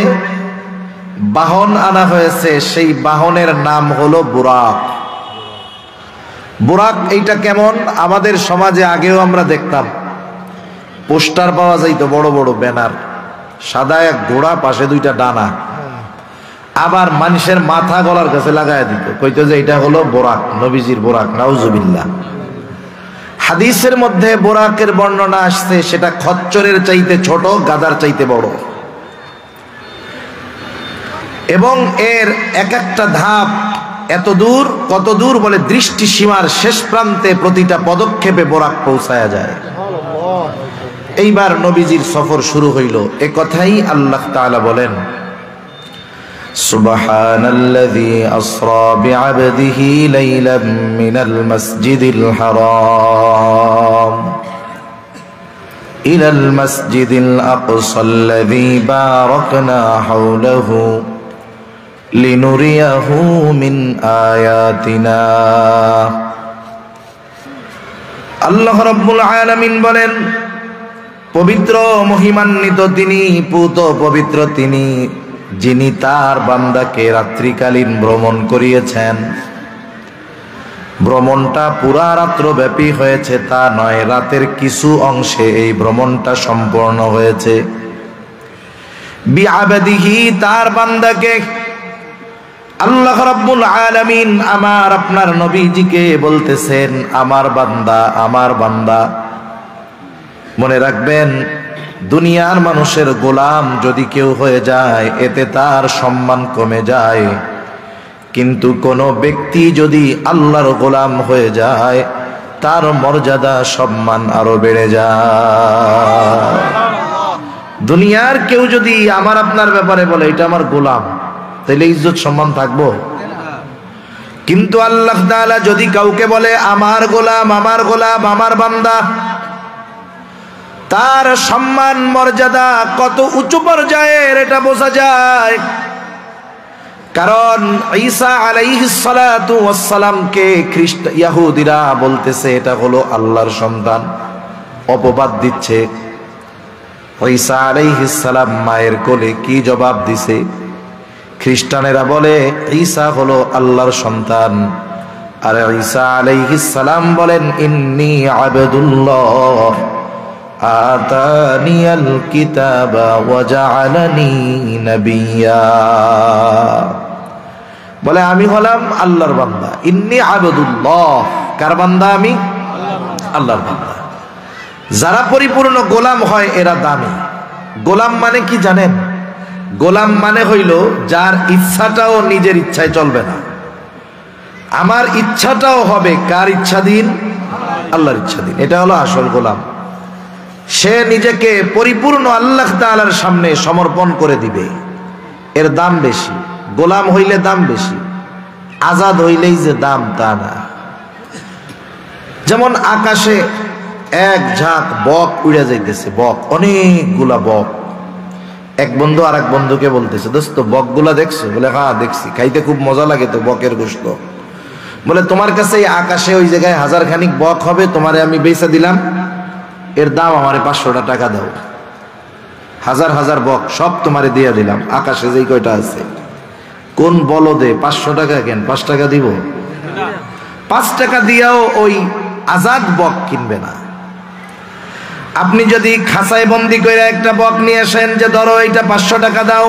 বাহন আনা হয়েছে, সেই বাহনের নাম হলো বুরাক। বুরাক এইটা কেমন? আমাদের সমাজে আগেও আমরা দেখতাম পোস্টার পাওয়া যাইতো, বড় বড় ব্যানার, সাদা এক ঘোড়া, পাশে দুইটা ডানা, আবার মানুষের মাথা গলার কাছে লাগায় দিত, কইতো যে এটা হলো বোরাক, নবীজির বোরাক। নাউজুবিল্লাহ। হাদিসের মধ্যে বোরাকের বর্ণনা আসছে সেটা খচ্চরের চাইতে ছোট, গাধার চাইতে বড়, এবং এর এক একটা ধাপ এত দূর, কত দূর বলে দৃষ্টি সীমার শেষ প্রান্তে প্রতিটা পদক্ষেপে বোরাক পৌঁছায়া যায়। এইবার নবীজির সফর শুরু হইল। এ কথাই আল্লাহ তাআলা বলেন, সুবহানাল্লাযী আসরা বিআবদিহি লাইলাম মিনাল মাসজিদিল হারাম ইলাল মাসজিদিল আকসাল্লাযী বারাকনা হাওলাহু লিনুরিয়াহু মিন আয়াতিনা। আল্লাহ রাব্বুল আলামিন বলেন, পবিত্র মহিমান্বিত তিনি, পূত পবিত্র তিনি, যিনি তার বান্দাকে রাত্রিকালীন ভ্রমণ করিয়েছেন। ভ্রমণটা পুরা রাত্র ব্যাপী হয়েছে তা নয়, রাতের কিছু অংশে এই ভ্রমণটা সম্পূর্ণ হয়েছে। বিআবাদিহি, তার বান্দাকে। আল্লাহ রাব্বুল আলামিন আমার আপনার নবীজিকে বলতেছেন, আমার বান্দা, আমার বান্দা। মনে রাখবেন, দুনিয়ার মানুষের গোলাম যদি কেউ হয়ে যায় এতে তার সম্মান কমে যায়, কিন্তু কোন ব্যক্তি যদি আল্লাহর গোলাম হয়ে যায় তার মর্যাদা সম্মান আরো বেড়ে যায়। দুনিয়ার কেউ যদি আমার আপনার ব্যাপারে বলে এটা আমার গোলাম, তাহলে ইজ্জত সম্মান থাকবো? কিন্তু আল্লাহ তাআলা যদি কাউকে বলে আমার গোলাম, আমার গোলাম, আমার বান্দা, তার সম্মান মর্যাদা কত উঁচু পর্যায়ের এটা বোঝা যায়। কারণ ঈসা আলাইহিস সালাতু ওয়াস সালামকে ইহুদিরা বলতেছে এটা হলো আল্লাহর সন্তান, অপবাদ দিচ্ছে। ঈসা আলাইহিস সালাম মায়ের কোলে কি জবাব দিছে? খ্রিস্টানেরা বলে ঈসা হলো আল্লাহর সন্তান, আর ঈসা আলাইহিস সালাম বলেন ইন্নী আবদুল্লাহ আতানিয়াল কিতাবা ওয়া জাআলানি নাবিয়্যা। বলে আমি হলাম আল্লাহর বান্দা। ইন্নী আবদুল্লাহ, কার বান্দা? আমি আল্লাহর বান্দা। যারা পরিপূর্ণ গোলাম হয় এরা দামি। গোলাম মানে কি জানেন? গোলাম মানে হইল যার ইচ্ছাটাও নিজের ইচ্ছায় চলবে না, আমার ইচ্ছাটাও হবে কার ইচ্ছাধীন? আল্লাহর ইচ্ছাধীন। এটা হলো আসল গোলাম। সে নিজেকে পরিপূর্ণ আল্লাহ তাআলার সামনে সমর্পণ করে দিবে, এর দাম বেশি। গোলাম হইলে দাম বেশি, আজাদ হইলেই যে দাম তা না। যেমন আকাশে এক ঝাঁক বক উড়ে যাইতেছে, বক, অনেকগুলা বক। এক বন্ধু আর এক বন্ধুকে বলতেছে, দোস্ত বকগুলা দেখছো? বলে হ্যাঁ দেখছি, খাইতে খুব মজা লাগে তো বকের গোশত। বলে তোমার কাছে এই আকাশে ওই জায়গায় 1000 খানিক বক হবে, তোমারে আমি বেচা দিলাম, এর দাম আমারে 500 টাকা দাও। 1000 বক সব তোমারে দিয়ে দিলাম, আকাশে যেই কয়টা আছে। কোন বলদে 500 টাকা কেন? 5 টাকা দিব? 5 টাকা দিয়াও ওই আজাদ বক কিনবে না। আপনি যদি খাঁচায় বন্দি করে একটা বক নিয়ে আসেন যে ধরো এটা 500 টাকা দাও,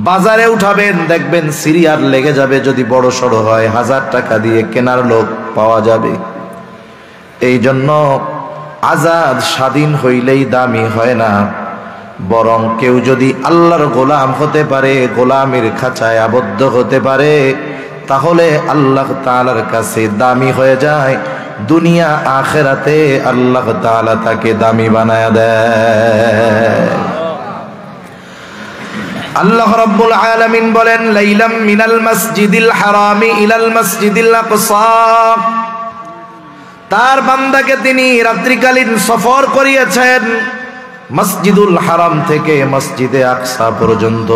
বাজারে উঠাবেন দেখবেন সিরিয়ার লেগে যাবে। যদি বড় সড়ো হয় 1000 টাকা দিয়ে কেনার লোক পাওয়া যাবে। এই জন্য আজাদ স্বাধীন হইলেই দামি হয় না, বরং কেউ যদি আল্লাহর গোলাম হতে পারে, গোলামের খাঁচায় আবদ্ধ হতে পারে, তাহলে আল্লাহ তাআলার কাছে দামি হয়ে যায়। দুনিয়া আখিরাতে আল্লাহ তাআলা তাকে দামি বানায় দেয়। আল্লাহ রাব্বুল আলামিন বলেন লাইলাম মিনাল মাসজিদিল হারামি ইলাল মাসজিদিল আকসা। তার বান্দাকে তিনি রাত্রিকালীন সফর করিয়েছেন মসজিদুল হারাম থেকে মসজিদে আকসা পর্যন্ত।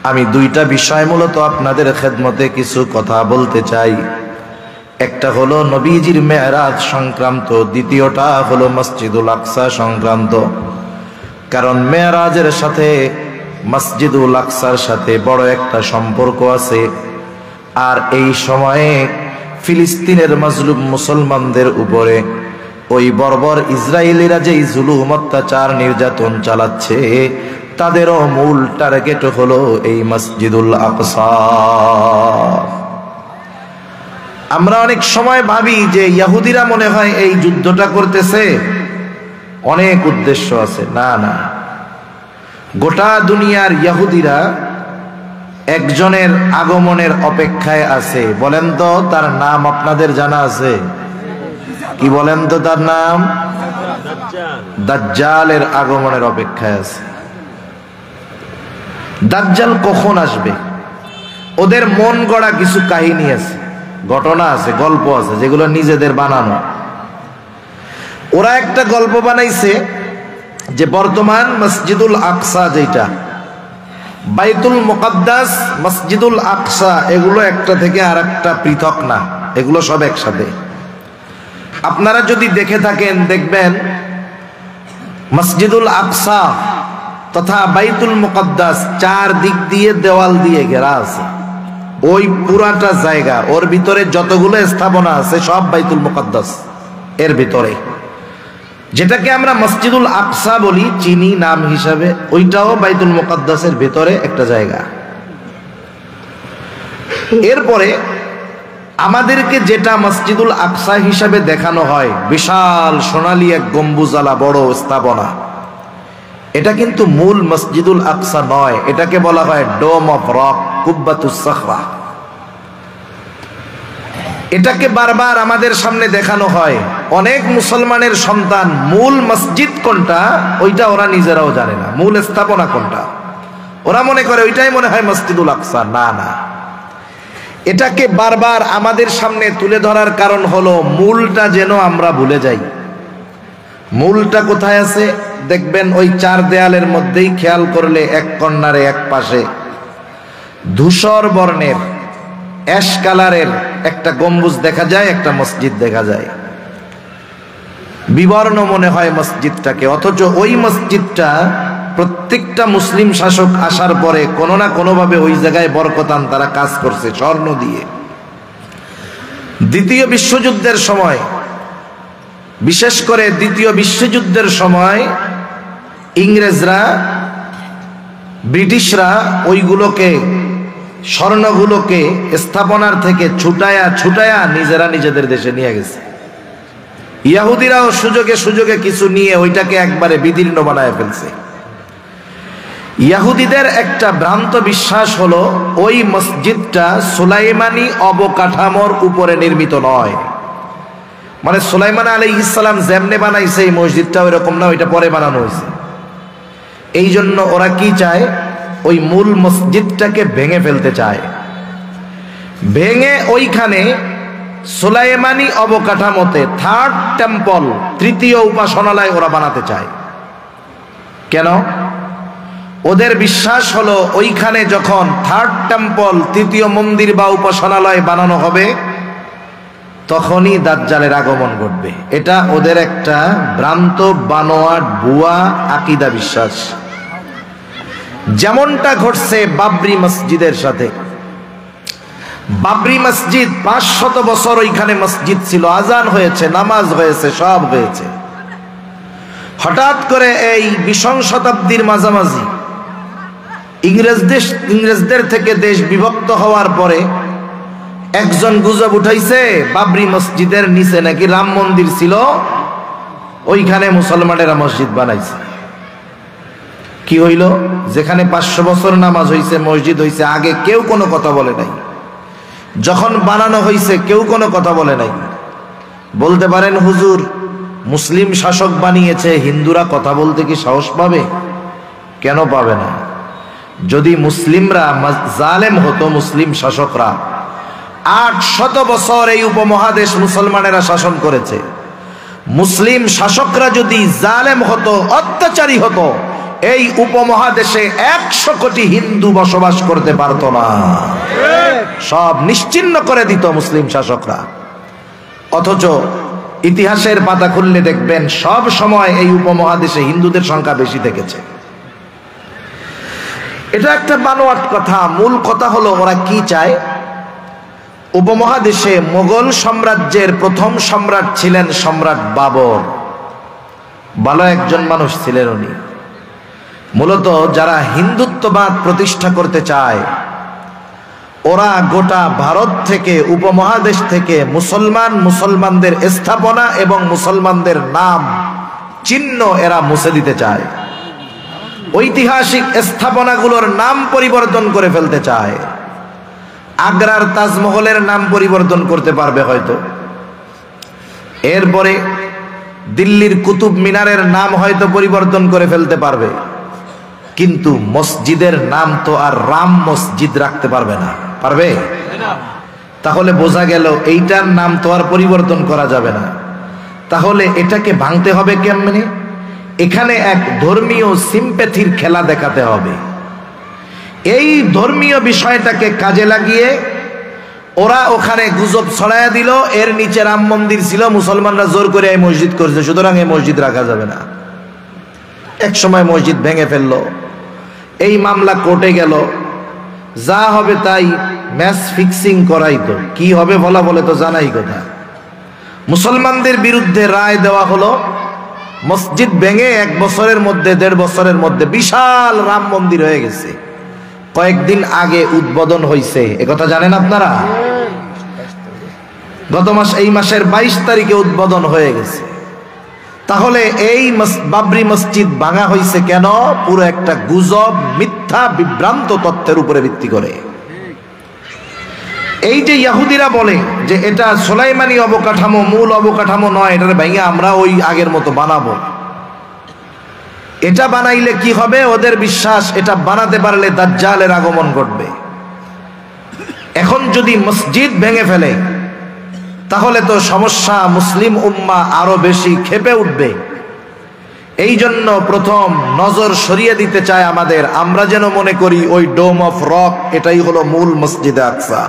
আমি দুইটা বিষয় মূলত আপনাদের খেদমতে কিছু কথা বলতে চাই। একটা হলো নবীজির মেরাজ সংক্রান্ত, দ্বিতীয়টা হলো মসজিদুল আকসা সংক্রান্ত। কারণ মেরাজের সাথে মসজিদুল আকসার সাথে বড় একটা সম্পর্ক আছে। আর এই সময়ে ফিলিস্তিনের মাজলুম মুসলমানদের উপরে ওই বর্বর ইসরায়েলিরা যেই জুলুম, অত্যাচার, নির্যাতন চালাচ্ছে, তাদেরও মূল টার্গেট হলো এই মসজিদুল আকসা। আমরা অনেক সময় ভাবি যে ইহুদিরা মনে হয় এই যুদ্ধটা করতেছে, অনেক উদ্দেশ্য আছে। না না, গোটা দুনিয়ার ইহুদিরা একজনের আগমনের অপেক্ষায় আছে। বলেন তো তার নাম আপনাদের জানা আছে? কি বলেন তো তার নাম? দাজ্জালের আগমনের অপেক্ষায় আছে। দাজ্জাল কখন আসবে, ওদের মন গড়া কিছু কাহিনী আছে, ঘটনা আছে, গল্প আছে, যেগুলো নিজেদের বানানো। ওরা একটা গল্প বানাইছে যে বর্তমান মসজিদুল আকসা, যেটা বাইতুল মুকাদ্দাস, মসজিদুল আকসা, এগুলো একটা থেকে আর একটা পৃথক না, এগুলো সব একসাথে। আপনারা যদি দেখে থাকেন দেখবেন মসজিদুল আকসা তথা বাইতুল মুকাদ্দাস চার দিক দিয়ে দেওয়াল দিয়ে ঘেরা আছে। ওই পুরাটা জায়গা, ওর ভিতরে যতগুলো স্থাপনা আছে সব বাইতুল মুকাদ্দাস এর ভিতরে। যেটাকে আমরা মসজিদুল আকসা বলি চিনি নাম হিসাবে, ওইটাও বাইতুল মুকাদ্দাসের ভিতরে একটা জায়গা। এরপরে আমাদেরকে যেটা মসজিদুল আকসা হিসাবে দেখানো হয়, বিশাল সোনালী এক গম্বুজালা বড় স্থাপনা, এটা কিন্তু মূল মসজিদুল আকসা নয়, এটাকে বলা হয় ডোম অফ রক, কুব্বাতুস সাখরা। এটাকে বারবার আমাদের সামনে দেখানো হয়। অনেক মুসলমানের সন্তান মূল মসজিদ কোনটা ওইটা ওরা নিজেরাও জানে না, মূল স্থাপনা কোনটা। ওরা মনে করে ওইটাই মনে হয় মসজিদুল আকসা। না না, এটাকে বারবার আমাদের সামনে তুলে ধরার কারণ হলো মূলটা যেন আমরা ভুলে যাই। মূলটা কোথায় আছে দেখবেন ওই চার দেয়ালের মধ্যেই, খেয়াল করলে এক কর্নারে এক পাশে ধূসর বর্ণের অ্যাশ কালারের একটা গম্বুজ দেখা যায়, একটা মসজিদ দেখা যায়। বিবর্ণ মনে হয় মসজিদটাকে, অথচ ওই মসজিদটা প্রত্যেকটা মুসলিম শাসক আসার পরে কোনো না কোনোভাবে ওই জায়গায় বরকতান তারা কাজ করছে স্বর্ণ দিয়ে। দ্বিতীয় বিশ্বযুদ্ধের সময়, বিশেষ করে দ্বিতীয় বিশ্বযুদ্ধের সময় ইংরেজরা, ব্রিটিশরা ওইগুলোকে, স্বর্ণগুলোকে স্থাপনার থেকে ছুটায়া ছুটায়া নিজেরা নিজেদের দেশে নিয়ে গেছে। ইহুদিরাও সুযোগে সুযোগে কিছু নিয়ে ওইটাকে একবারে বিদীর্ণ বানায় ফেলছে। ইহুদিদের একটা ভ্রান্ত বিশ্বাস হলো ওই মসজিদটা সুলাইমানি অবকাঠামোর উপরে নির্মিত নয়, মানে সুলাইমান আলাইহিস সালাম যেমনে বানাইছে এই মসজিদটা ওইরকম না, ওইটা পরে বানানো হয়েছে। এই জন্য ওরা কি চায়, ওই মূল মসজিদটাকে ভেঙে ফেলতে চায়। ভেঙে ওইখানে সুলাইমানি অবকাঠামোতে থার্ড টেম্পল, তৃতীয় উপাসনালয় ওরা বানাতে চায়। কেন? ওদের বিশ্বাস হলো ওইখানে যখন থার্ড টেম্পল, তৃতীয় মন্দির বা উপাসনালয় বানানো হবে তখনই দাজ্জালের আগমন ঘটবে। এটা ওদের একটা ভ্রান্ত বানোয়াট ভুয়া আকীদা বিশ্বাস। যেমনটা ঘটছে বাবরি মসজিদের সাথে। বাবরি মসজিদ 500 বছর ওইখানে মসজিদ ছিল, আজান হয়েছে, নামাজ হয়েছে, সব হয়েছে। হঠাৎ করে এই 20 শতাব্দীর মাঝামাঝি ইংরেজদের থেকে দেশ বিভক্ত হওয়ার পরে একজন গুজব উঠাইছে বাবরি মসজিদের নিচে নাকি রাম মন্দির ছিল, ওইখানে মুসলমানেরা মসজিদ বানাইছে। কি হইল? যেখানে 500 বছর নামাজ হইছে, মসজিদ হইছে, আগে কেউ কোনো কথা বলে নাই। যখন বানানো হইছে কেউ কোনো কথা বলে নাই। বলতে পারেন হুজুর মুসলিম শাসক বানিয়েছে, হিন্দুরা কথা বলতে কি সাহস পাবে? কেন পাবে না? যদি মুসলিমরা জালেম হতো, মুসলিম শাসকরা 800 বছর এই উপমহাদেশ মুসলমানেরা শাসন করেছে। মুসলিম শাসকরা যদি জালেম হতো, অত্যাচারী হতো, এই উপমহাদেশে 100 কোটি হিন্দু বসবাস করতে পারতো না, সব নিশ্চিহ্ন করে দিত মুসলিম শাসকরা। অথচ ইতিহাসের পাতা খুললে দেখবেন সব সময় এই উপমহাদেশে হিন্দুদের সংখ্যা বেশি থেকেছে। এটা একটা বানোয়াট কথা। মূল কথা হলো ওরা কি চায়। উপমহাদেশে মোগল সাম্রাজ্যের প্রথম সম্রাট ছিলেন সম্রাট বাবর। ভালো একজন মানুষ ছিলেন উনি। মূলত যারা হিন্দুত্ববাদ প্রতিষ্ঠা করতে চায় ওরা গোটা ভারত থেকে, উপমহাদেশ থেকে মুসলমানদের স্থাপনা এবং মুসলমানদের নাম চিহ্ন এরা মুছে দিতে চায়। ঐতিহাসিক স্থাপনাগুলোর নাম পরিবর্তন করে ফেলতে চায়। আগ্রার তাজমহলের নাম পরিবর্তন করতে পারবে হয়তো, এরপরে দিল্লির কুতুব মিনারের নাম হয়তো পরিবর্তন করে ফেলতে পারবে, কিন্তু মসজিদের নাম তো আর রাম মসজিদ রাখতে পারবে না, পারবে? তাহলে বোঝা গেল এইটার নাম তো আর পরিবর্তন করা যাবে না। তাহলে এটাকে ভাঙতে হবে কেমনে? এখানে এক ধর্মীয় সিম্প্যাথির খেলা দেখাতে হবে। এই ধর্মীয় বিষয়টাকে কাজে লাগিয়ে ওরা ওখানে গুজব ছড়াইয়া দিল এর নিচে রাম মন্দির ছিল, মুসলমানরা জোর করে এই মসজিদ করেছে, সুতরাং এই মসজিদ রাখা যাবে না। এক সময় মসজিদ ভেঙে ফেললো, এই মামলা কোর্টে গেল, যা হবে তাই ম্যাচ ফিক্সিং করাই তো, কি হবে বলা বলে তো জানাই কথা। মুসলমানদের বিরুদ্ধে রায় দেওয়া হলো, মসজিদ ভেঙে 1 বছরের মধ্যে 1.5 বছরের মধ্যে বিশাল রাম মন্দির হয়ে গেছে। কয়েকদিন আগে উদ্বোধন হয়েছে, একথা জানেন আপনারা? গত মাস, এই মাসের 22 তারিখে উদ্বোধন হয়ে গেছে। তাহলে এই বাবরি মসজিদ ভাঙা হয়েছে কেন? পুরো একটা গুজব, মিথ্যা বিভ্রান্ত তথ্যের উপরে ভিত্তি করে। এই যে ইহুদিরা বলে যে এটা সুলাইমানি অবকাঠামো, মূল অবকাঠামো নয়, এটা ভাইয়া আমরা ওই আগের মতো বানাবো। এটা বানাইলে কি হবে? ওদের বিশ্বাস এটা বানাতে পারলে দাজ্জালের আগমন ঘটবে। এখন যদি মসজিদ ভেঙে ফেলে তাহলে তো সমস্যা, মুসলিম উম্মাহ আরো বেশি ক্ষেপে উঠবে। এই জন্য প্রথম নজর সরিয়ে দিতে চায় আমাদের, আমরা যেন মনে করি ওই ডোম অফ রক এটাই হলো মূল মসজিদে আকসা।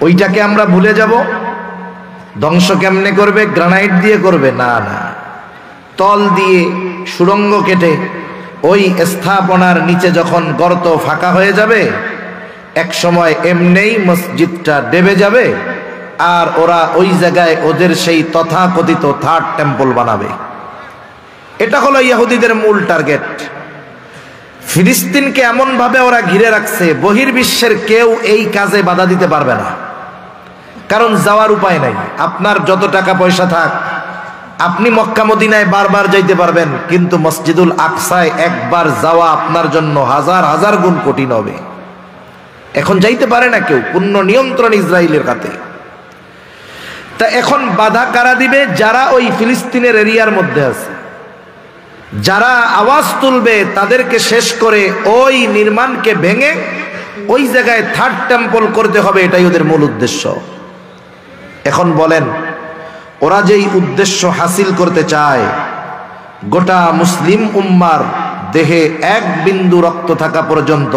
ওইটাকে আমরা ভুলে যাব। ধ্বংস কেমনে করবে? গ্রানাইট দিয়ে করবে? না না, তল দিয়ে সুড়ঙ্গ কেটে ওই স্থাপনার নিচে যখন গর্ত ফাঁকা হয়ে যাবে, এক সময় এমনেই মসজিদটা ডেবে যাবে, আর ওরা ওই জায়গায় ওদের সেই তথাকথিত থার্ড টেম্পল বানাবে। এটা হলো ইহুদিদের মূল টার্গেট। ফিলিস্তিনকে এমন ভাবে ওরা ঘিরে রাখছে, বহির্বিশ্বের কেউ এই কাজে বাধা দিতে পারবে না, কারণ যাওয়ার উপায় নাই। আপনার যত টাকা পয়সা থাক, আপনি মক্কা মদিনায় বারবার যাইতে পারবেন, কিন্তু মসজিদুল আকসায় একবার যাওয়া আপনার জন্য 1000 গুণ কঠিন হবে। এখন যাইতে পারে না কেউ, পূর্ণ নিয়ন্ত্রণ ইসরায়েলের হাতে। তা এখন বাধা কারা দিবে? যারা ওই ফিলিস্তিনের এরিয়ার মধ্যে আছে, যারা আওয়াজ তুলবে তাদেরকে শেষ করে ওই নির্মাণকে ভেঙে ওই জায়গায় থার্ড টেম্পল করতে হবে, এটাই ওদের মূল উদ্দেশ্য। এখন বলেন, ওরা যেই উদ্দেশ্য হাসিল করতে চায়, গোটা মুসলিম উম্মার দেহে 1 বিন্দু রক্ত থাকা পর্যন্ত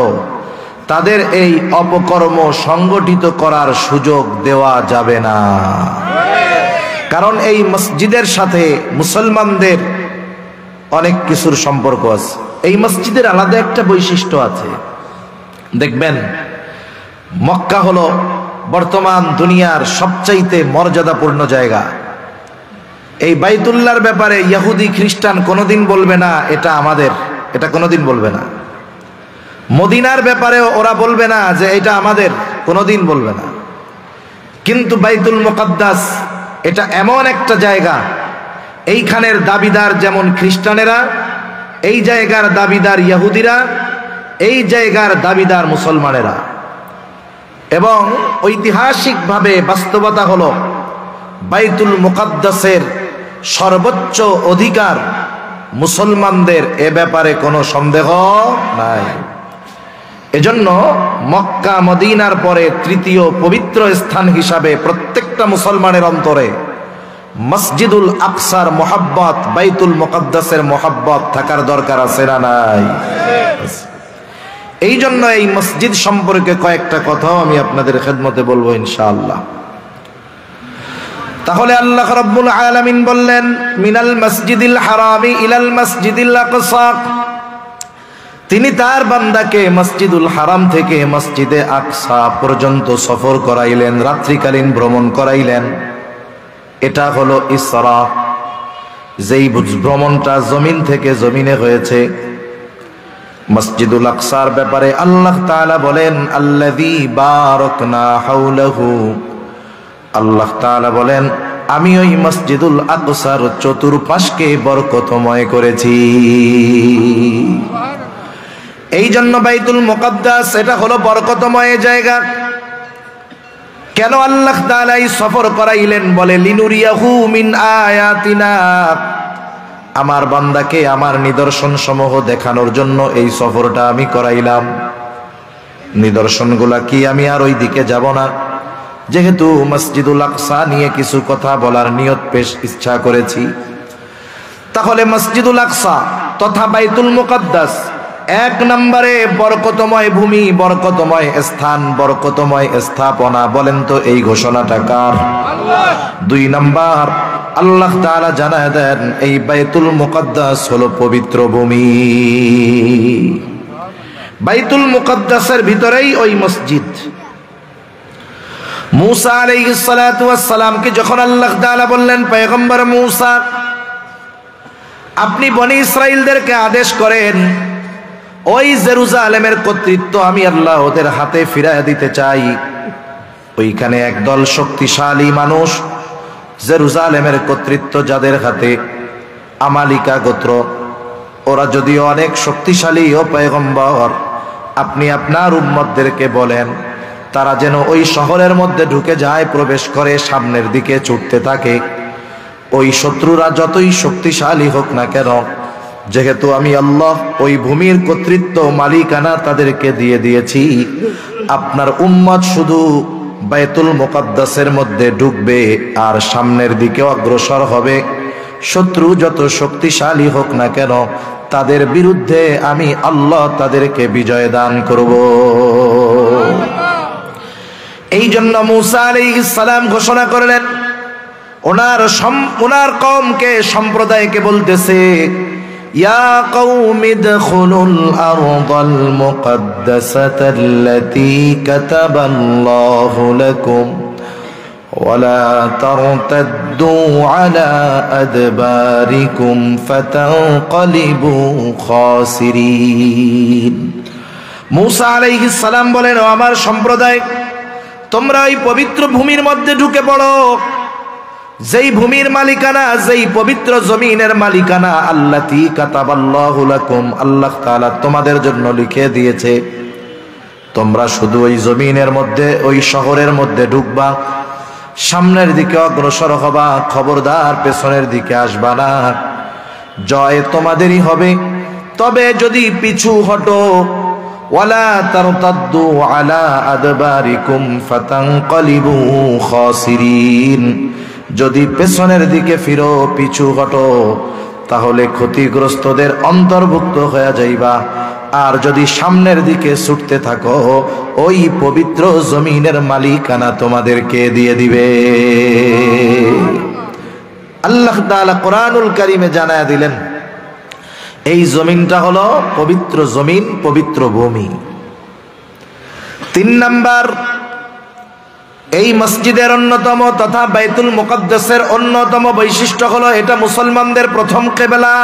তাদের এই অপকর্ম সংগঠিত করার সুযোগ দেওয়া যাবে না। কারণ এই মসজিদের সাথে মুসলমানদের অনেক কিছুর সম্পর্ক আছে। এই মসজিদের আলাদা একটা বৈশিষ্ট্য আছে। দেখবেন, মক্কা হলো বর্তমান দুনিয়ার সবচাইতে মর্যাদাপূর্ণ জায়গা। এই বাইতুল্লাহর ব্যাপারে ইহুদি খ্রিস্টান কোনোদিন বলবে না এটা আমাদের, এটা কোনোদিন বলবে না। মদিনার ব্যাপারেও ওরা বলবে না যে এটা আমাদের, কোনোদিন বলবে না। কিন্তু বাইতুল মুকাদ্দাস এটা এমন একটা জায়গা, এইখানের দাবিদার যেমন খ্রিস্টানেরা, এই জায়গার দাবিদার ইহুদিরা, এই জায়গার দাবিদার মুসলমানেরা। এবং ঐতিহাসিকভাবে বাস্তবতা হলো বাইতুল মুকাদ্দাসের সর্বোচ্চ অধিকার মুসলমানদের, এ ব্যাপারে কোনো সন্দেহ নাই। এজন্য মক্কা মদিনার পরে তৃতীয় পবিত্র স্থান হিসাবে প্রত্যেকটা মুসলমানের অন্তরে মসজিদুল আকসার মোহাব্বত, বাইতুল মুকাদ্দাসের মোহাব্বত থাকার দরকার আছে না নাই? এই জন্য এই মসজিদ সম্পর্কে কয়েকটা কথাও আমি আপনাদের খেদমতে বলবো ইনশাআল্লাহ। তাহলে আল্লাহ রাব্বুল আলামিন বললেন, মিনাল মসজিদিল হারামি ইলাল মসজিদিল আকসা, তিনি তার বান্দাকে মসজিদুল হারাম থেকে মসজিদে আকসা পর্যন্ত সফর করাইলেন, রাত্রিকালীন ভ্রমণ করাইলেন। এটা হলো ইসরা, যেই ভ্রমণটা জমিন থেকে জমিনে হয়েছে। মসজিদুল আকসার ব্যাপারে আল্লাহ তাআলা বলেন, আল্লাযী বারাকনা হাওলাহু, আল্লাহ তাআলা বলেন আমি ওই মসজিদুল আকসার চতুর্পাশকে বরকতময় করেছি। এই জন্য বাইতুল মুকাদ্দাস এটা হলো বরকতময় জায়গা। কেন আল্লাহ তাআলা এই সফর করাইলেন? বলে লিনুরিয়াহু মিন আয়াতিনা, আমার বান্দাকে আমার নিদর্শন সমূহ দেখানোর জন্য এই সফরটা আমি করাইলাম। নিদর্শনগুলা কি আমি আর ওই দিকে যাব না, যেহেতু মসজিদুল আকসা নিয়ে কিছু কথা বলার নিয়ত পেশ ইচ্ছা করেছি। তাহলে মসজিদুল আকসা তথা বাইতুল মুকাদ্দাস এক নম্বরে বরকতময় ভূমি, বরকতময় স্থান, বরকতময় স্থাপনা। বলেন তো এই ঘোষণাটা কার? দুই নম্বর, আল্লাহ তাআলা জানায় দেন এই বাইতুল মুকাদ্দাস হলো পবিত্র ভূমি। বাইতুল মুকাদ্দাসের ভিতরেই ওই মসজিদ। মুসা আলাইহিস সালাতু ওয়াস সালামকে যখন আল্লাহ তাআলা বললেন, পয়গম্বর মুসা আপনি বনি ইসরাইলদেরকে আদেশ করেন ওই জেরুজালেমের কর্তৃত্ব আমি আল্লাহ ওদের হাতে ফিরায় দিতে চাই। ওইখানে একদল শক্তিশালী মানুষ, জেরুজালেমের কর্তৃত্ব যাদের হাতে, আমালিকা গোত্র, ওরা যদিও অনেক শক্তিশালী ও পয়গম্বর, আপনি আপনার উম্মতদেরকে বলেন তারা যেন ওই শহরের মধ্যে ঢুকে যায়, প্রবেশ করে, সামনের দিকে ছুটতে থাকে। ওই শত্রুরা যতই শক্তিশালী হোক না কেন, যেহেতু আমি আল্লাহ ওই ভূমির কর্তৃত্ব মালিকানা তাদেরকে দিয়ে দিয়েছি, আপনার উম্মত শুধু বাইতুল মুকাদ্দাসের মধ্যে ঢুকবে আর সামনের দিকে অগ্রসর হবে। শত্রু যত শক্তিশালী হোক না কেন, তাদের বিরুদ্ধে আমি আল্লাহ তাদেরকে বিজয় দান করব। এই জন্য মুসা আলাইহিস সালাম ঘোষণা করলেন, ওনার কওমকে, সম্প্রদায়কে বলতেছে, ইয়া কওমি দখুলুল আরদাল মুকাদ্দাসাতাল্লাতী কাতাবাল্লাহু লাকুম ওয়ালা তারতাদ্দু আলা আদবারিকুম ফাতানকালিবু খাসিরিন। মুসা আলাইহিস সালাম বলেন, ও আমার সম্প্রদায়, তোমরা এই পবিত্র ভূমির মধ্যে ঢুকে পড়ো, যেই ভূমির মালিকানা, যেই পবিত্র জমিনের মালিকানা আল্লাতী কাতাবাল্লাহু লাকুম, আল্লাহ তাআলা তোমাদের জন্য লিখে দিয়েছে। তোমরা শুধু ওই জমিনের মধ্যে, ওই শহরের মধ্যে ঢুকবা, সামনের দিকে অগ্রসর হবা, খবরদার পেছনের দিকে আসবা না। জয় তোমাদেরই হবে, তবে যদি পিছু হটো, ওয়ালা তারতাদ্দু আলা আদবারিকুম ফাতানকালিবু খাসিরিন, যদি পেছনের দিকে ফিরো, পিছু হটো, তাহলে ক্ষতিগ্রস্তদের অন্তর্ভুক্ত হয়ে যাইবা। আর যদি সামনের দিকে ছুটতে থাকো, ওই পবিত্র জমিনের মালিকানা তোমাদেরকে দিয়ে দিবে। আল্লাহ তাআলা কোরআনুল কারীমে জানায়া দিলেন এই জমিনটা হলো পবিত্র জমিন, পবিত্র ভূমি। 3 নাম্বার, এই মসজিদের অন্যতম তথা বাইতুল মুকাদ্দাসের অন্যতম বৈশিষ্ট্য হলো এটা মুসলমানদের প্রথম কিবলা।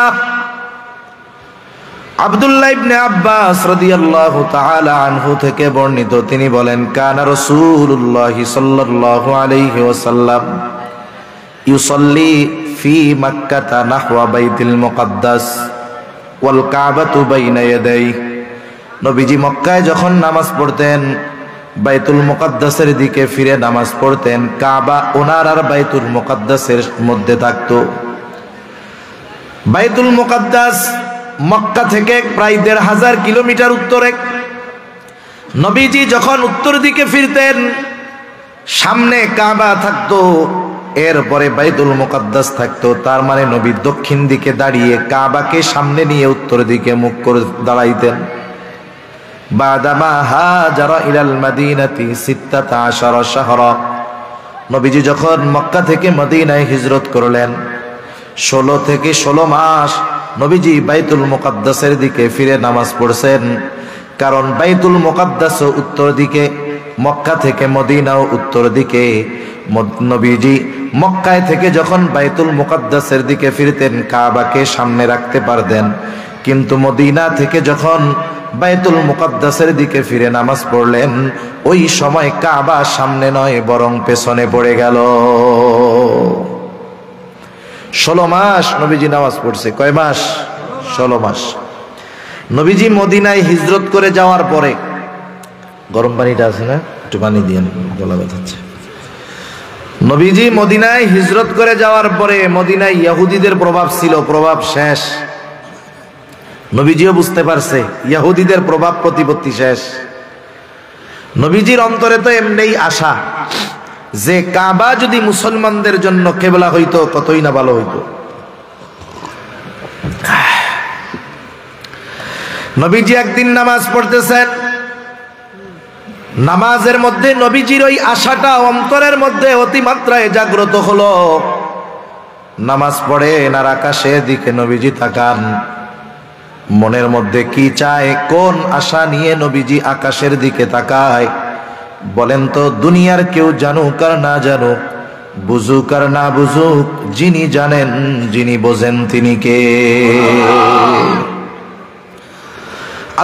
আব্দুল্লাহ ইবনে আব্বাস রাদিয়াল্লাহু তাআলা আনহু থেকে বর্ণিত, তিনি বলেন, কানা রাসূলুল্লাহ সাল্লাল্লাহু আলাইহি ওয়াসাল্লাম ইউসাল্লি ফি মক্কাতা নাহওয়া বাইতুল মুকাদ্দাস ওয়াল কাবাতু বাইনা ইয়াদাইহি। নবীজি মক্কায় যখন নামাজ পড়তেন, বাইতুল মুকাদ্দাসের দিকে ফিরে নামাজ পড়তেন, কাবা ওনার আর বাইতুল মুকাদ্দাসের মধ্যে থাকতো। বাইতুল মুকাদ্দাস মক্কা থেকে প্রায় ১৫০০ কিলোমিটার উত্তরে। নবীজি যখন উত্তর দিকে ফিরতেন, সামনে কাবা থাকতো, এরপরে বাইতুল মুকাদ্দাস থাকতো। তার মানে নবী দক্ষিণ দিকে দাঁড়িয়ে কাবাকে সামনে নিয়ে উত্তর দিকে মুখ করে দাঁড়াইতেন। বাদামা হাজারা ইলাল মাদিনাতি ১৬ শাহরা, নবীজি যখন মক্কা থেকে মদিনায় হিজরত করলেন, ১৬ থেকে ১৬ মাস নবীজি বাইতুল মুকাদ্দাসের দিকে ফিরে নামাজ পড়ছেন। কারণ বাইতুল মুকাদ্দাস উত্তর দিকে, মক্কা থেকে মদিনাও উত্তর দিকে। নবীজি মক্কায় থেকে যখন বাইতুল মুকাদ্দাসের দিকে ফিরতেন, কাবাকে সামনে রাখতে পারতেন, কিন্তু মদিনা থেকে যখন বাইতুল মুকাদ্দাসের দিকে ফিরে নামাজ পড়লেন, ওই সময় কাবা সামনে নয় বরং পেছনে পড়ে গেল। ১৬ মাস নবীজি নামাজ পড়ছে। কয় মাস? ১৬ মাস। নবীজি মদিনায় হিজরত করে যাওয়ার পরে, গরম পানিটা আছে না, একটু পানি দিয়ে গলা ব্যথাচ্ছে। নবীজি মদিনায় হিজরত করে যাওয়ার পরে মদিনায় ইহুদিদের প্রভাব ছিল, প্রভাব শেষ। নবীজিও বুঝতে পারছে ইহুদিদের প্রভাব প্রতিপত্তি শেষ। নবীজির অন্তরে তো এমনিই আশা যে কাবা যদি মুসলমানদের জন্য কেবলা হইতো কতই না ভালো হইতো। নবীজি একদিন নামাজ পড়তেছেন, নামাজের মধ্যে নবীজির ওই আশাটা অন্তরের মধ্যে অতিমাত্রায় জাগ্রত হলো। নামাজ পড়েন আর আকাশের দিকে নবীজি তাকান, মনের মধ্যে কি চায়, কোন আশা নিয়ে নবীজি আকাশের দিকে তাকায় বলেন তো? দুনিয়ার কেউ জানুক আর না জানুক, বুঝুক আর না বুঝুক, যিনি জানেন যিনি বোঝেন তিনি কে?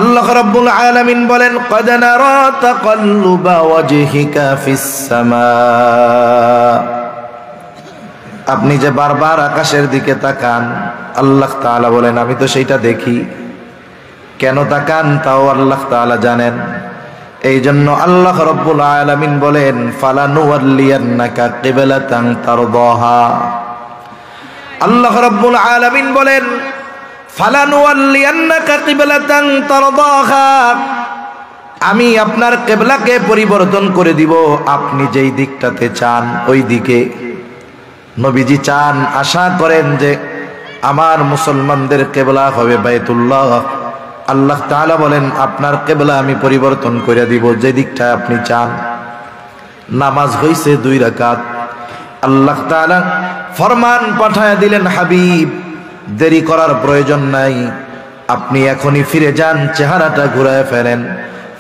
আল্লাহ রাব্বুল আলামিন বলেন, ক্বাদ নারা তাকাল্লুবা ওয়াজহিকা ফিস সামা। আপনি যে বারবার আকাশের দিকে তাকান, আল্লাহ তাআলা বলেন আমি তো সেইটা দেখি। কেন তাকান তাও আল্লাহ তাআলা জানেন। এই জন্য আল্লাহ রাব্বুল আলামিন বলেন, ফালানুওয়াল্লিয়ান্নাকা কিবলাতান তারদাহা। আল্লাহ রাব্বুল আলামিন বলেন, ফালানুওয়াল্লিয়ান্নাকা কিবলাতান তারদাহা, আমি আপনার কিবলাকে পরিবর্তন করে দিব আপনি যেই দিকটাতে চান ওই দিকে। নবীজি চান, আশা করেন যে আমার মুসলমানদের কিবলা হবে বাইতুল্লাহ। আল্লাহ তাআলা বলেন আপনার কিবলা আমি পরিবর্তন করে দিব যে দিকটা আপনি চান। নামাজ হইছে 2 রাকাত। আল্লাহ তাআলা ফরমান পাঠায় দিলেন, হাবিব দেরি করার প্রয়োজন নাই, আপনি এখনই ফিরে যান, চেহারাটা ঘুরায় ফেলেন।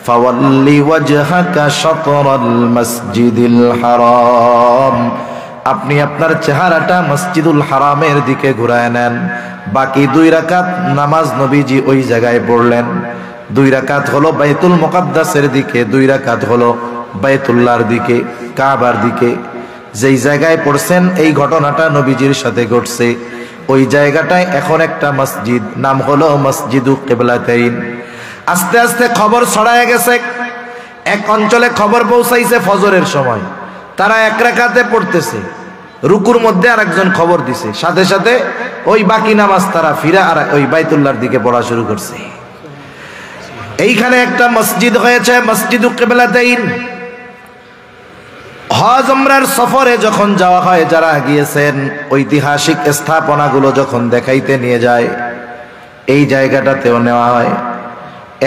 ফাওয়াল্লি ওয়াজহাকা শাতরাল মসজিদিল হারাম, আপনি আপনার চেহারাটা মসজিদুল হারামের দিকে ঘুরায় নেন। বাকি 2 রাকাত নামাজ নবীজি ওই জায়গায় পড়লেন। 2 রাকাত হলো বাইতুল মুকাদ্দাসের দিকে, 2 রাকাত হলো বাইতুল্লাহর দিকে, কাবার দিকে। যেই জায়গায় পড়ছেন এই ঘটনাটা নবীজির সাথে ঘটছে, ওই জায়গাটায় এখন একটা মসজিদ, নাম হলো মসজিদু কিবলাতাইন। আস্তে আস্তে খবর ছড়ায় গেছে, এক অঞ্চলে খবর পৌঁছাইছে ফজরের সময় তারা 1 রাকাতে পড়তেছে, রুকুর মধ্যে আরেকজন খবর দিছে, সাথে সাথে ওই বাকি নামাজ তারা ফিরা আর ওই বাইতুল্লাহর দিকে পড়া শুরু করছে। এইখানে একটা মসজিদ হয়েছে, মসজিদু কিবলাতাইন। হজ উমরার সফরে যখন যাওয়া হয়, যারা গিয়েছেন ঐতিহাসিক স্থাপনাগুলো যখন দেখাইতে নিয়ে যায়, এই জায়গাটাতেও নেওয়া হয়।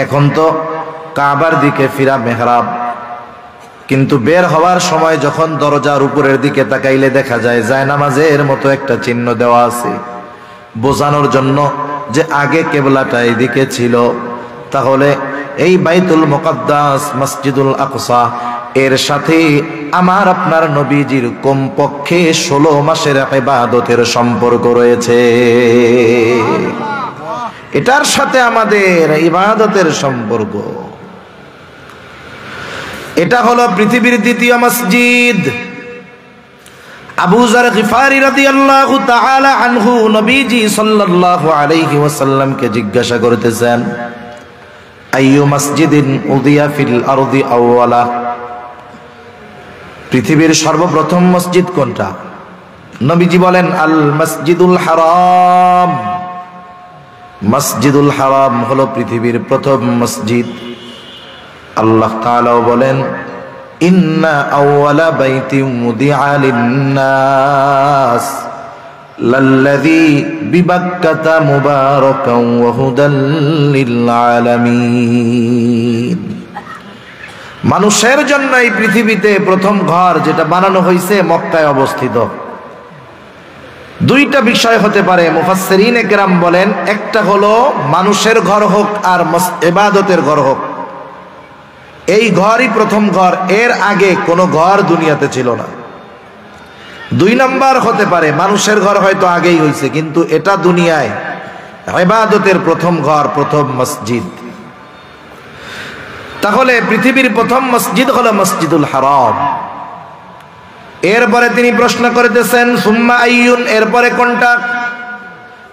এখন তো কাবার দিকে ফিরা মেহরাব, কিন্তু বের হওয়ার সময় যখন দরজার উপরের দিকে তাকাইলে দেখা যায় জায়নামাজের মতো একটা চিহ্ন দেওয়া আছে, বোঝানোর জন্য যে আগে কিবলাটা এইদিকে ছিল। তাহলে এই বাইতুল মুকাদ্দাস মসজিদুল আকসা এর সাথে আমার আপনার নবীজির কমপক্ষে 16 মাসের ইবাদতের সম্পর্ক রয়েছে। এটার সাথে আমাদের ইবাদতের সম্পর্ক। এটা হলো পৃথিবীর 2য় মসজিদ। আবু যার গিফারি রাদিয়াল্লাহু তাআলা আনহু নবীজি সাল্লাল্লাহু আলাইহি ওয়াসাল্লামকে জিজ্ঞাসা করতেছেন, আইয়ু মসজিদিন উদিয়া ফিল আরদি আউওয়ালা, পৃথিবীর সর্বপ্রথম মসজিদ কোনটা? নবীজি বলেন, আল মসজিদুল হারাম। মসজিদুল হারাম হলো পৃথিবীর প্রথম মসজিদ। আল্লাহ তাআলা বলেন, ইন্না আউওয়ালা বাইতিন মুদিআ লিন-নাস লাল্লাযী বিবাক্কাতা মুবারাকান ওয়া হুদাল লিল আলামিন। মানুষের জন্য এই পৃথিবীতে প্রথম ঘর যেটা বানানো হয়েছে মক্কায় অবস্থিত। 2টা বিষয় হতে পারে, মুফাসসিরিনে কেরাম বলেন, একটা হলো মানুষের ঘর হোক আর ইবাদতের ঘর হোক, এই ঘরই প্রথম ঘর, এর আগে কোনো ঘর দুনিয়াতে ছিল না। 2 নাম্বার হতে পারে মানুষের ঘর হয়তো আগেই হয়েছে, কিন্তু এটা দুনিয়ায় ইবাদতের প্রথম ঘর, প্রথম মসজিদ। তাহলে পৃথিবীর প্রথম মসজিদ হলো মসজিদুল হারাম। এরপরে তিনি প্রশ্ন করতেছেন, সুম্মা আইয়ুন, এরপরে কোনটা?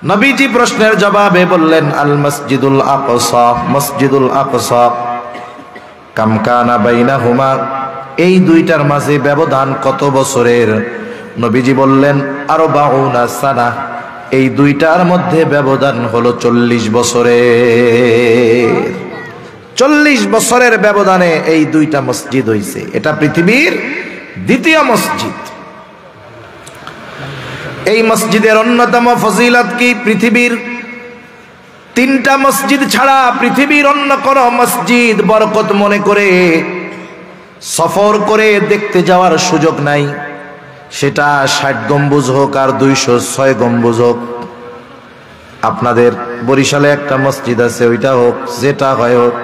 নবীজি প্রশ্নের জবাবে বললেন, আল মসজিদুল আকসা। মসজিদুল আকসা। কাম কানা বাইনাহুমা, এই দুইটার মাঝে ব্যবধান কত বছরের? নবীজি বললেন 40 সানা। এই দুইটার মধ্যে ব্যবধান হলো 40 বছরের। 40 বছরের ব্যবধানে এই দুইটা মসজিদ হইছে। এটা পৃথিবীর দ্বিতীয় মসজিদ। এই মসজিদের অন্যতম ফজিলত কি? পৃথিবীর 3টা মসজিদ ছাড়া পৃথিবীর অন্য কোন মসজিদ বরকত মনে করে সফর করে দেখতে যাওয়ার সুযোগ নাই। সেটা 60 গম্বুজ হোক আর 206 গম্বুজ হোক। আপনাদের বরিশালে একটা মসজিদ আছে, ওইটা হোক, যেটা হয় হোক,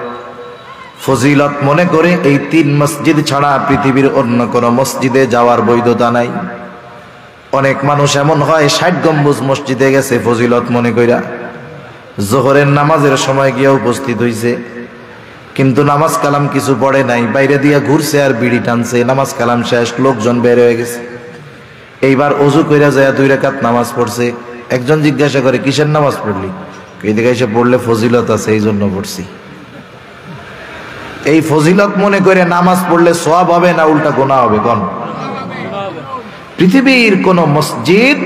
ফজিলত মনে করে এই 3 মসজিদ ছাড়া পৃথিবীর অন্য কোন মসজিদে যাওয়ার বৈধতা নাই। অনেক মানুষ এমন হয় 60 গম্বুজ মসজিদে গেছে ফজিলত মনে কইরা, জোহরের নামাজের সময় গিয়ে উপস্থিত হইছে, কিন্তু নামাজ কালাম কিছু পড়ে নাই, বাইরে দিয়ে ঘুরছে আর বিড়ি টানছে। নামাজ কালাম শেষ, লোকজন বের হয়ে গেছে। এইবার অজু কইরা যায় 2 রাকাত নামাজ পড়ছে। একজন জিজ্ঞাসা করে, কিসের নামাজ পড়লি? এইদিকে এসে পড়লে ফজিলত আছে, এই জন্য পড়ছি। এই ফজিলত মনে করে নামাজ পড়লে সওয়াব হবে না উল্টা গুনাহ হবে? কোন? পৃথিবীর কোন মসজিদ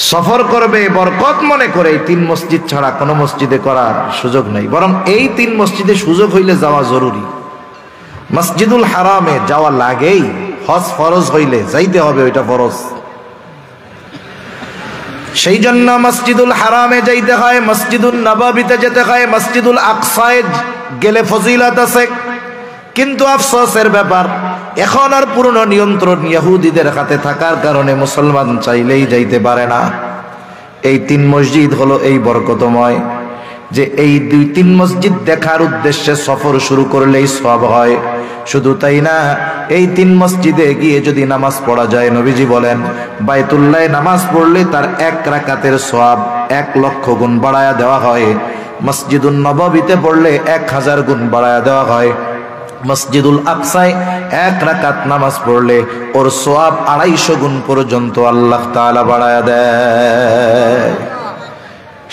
সফর করবে বরকত মনে করে এই 3 মসজিদ ছাড়া কোন মসজিদে করার সুযোগ নাই। বরং এই 3 মসজিদে সুযোগ হইলে যাওয়া জরুরি। মসজিদুল হারামে যাওয়া লাগেই, হজ ফরজ হইলে যাইতে হবে, ওইটা ফরজ। সেই জন্য মসজিদুল হারামে যাইতে হয়, মসজিদুল নববীতে যেতে হয়, মসজিদুল আকসায় গেলে ফজিলত আছে। কিন্তু আফসোসের ব্যাপার, এখন আর পুরনো নিয়ন্ত্রণ ইহুদিদের হাতে থাকার কারণে মুসলমান চাইলেই যাইতে পারে না। এই 3 মসজিদ হলো এই বরকতময় যে এই 2-3 মসজিদ দেখার উদ্দেশ্যে সফর শুরু করলেই সওয়াব হয়। শুধু তাই না, এই 3 মসজিদে গিয়ে যদি নামাজ পড়া যায়, নবীজি বলেন বাইতুল্লাহে নামাজ পড়লে তার 1 রাকাতের সওয়াব 1 লক্ষ গুণ বাড়ায়া দেওয়া হয়। মসজিদুন নববীতে পড়লে 1000 গুণ বাড়ায়া দেওয়া হয়। মসজিদুল আকসায় 1 রাকাত নামাজ পড়লে ওর সওয়াব 250 গুণ পর্যন্ত আল্লাহ তাআলা বাড়ায়া দেয়।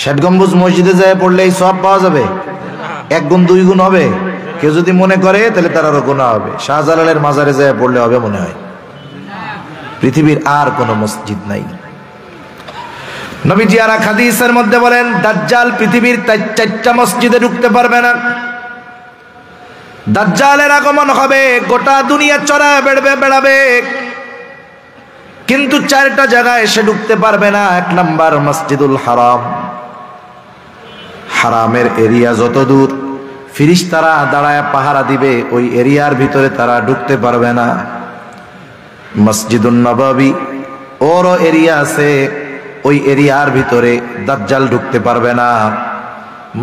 60 গম্বুজ মসজিদে যায় পড়লে এই সওয়াব পাওয়া যাবে? 1 গুণ 2 গুণ হবে? কেউ যদি মনে করে তাহলে তার আরো গুনাহ হবে। শাহজালালের মাজারে যায় পড়লে হবে মনে হয়? পৃথিবীর আর কোন মসজিদ নাই। নবীজি আর এক হাদিসের মধ্যে বলেন, দাজ্জাল পৃথিবীর 4টা মসজিদে ঢুকতে পারবে না। দাজ্জালের আগমন হবে, গোটা দুনিয়া চড়ায় বেড়াবে, কিন্তু 4টা জায়গায় এসে ঢুকতে পারবে না। 1 নাম্বার মসজিদুল হারাম। হারামের এরিয়া যত দূর, ফেরেশতারা দাঁড়ায় পাহারা দিবে, ওই এরিয়ার ভিতরে তারা ঢুকতে পারবে না। মসজিদুন নববী ওরও এরিয়া আছে, ওই এরিয়ার ভিতরে দাজ্জাল ঢুকতে পারবে না।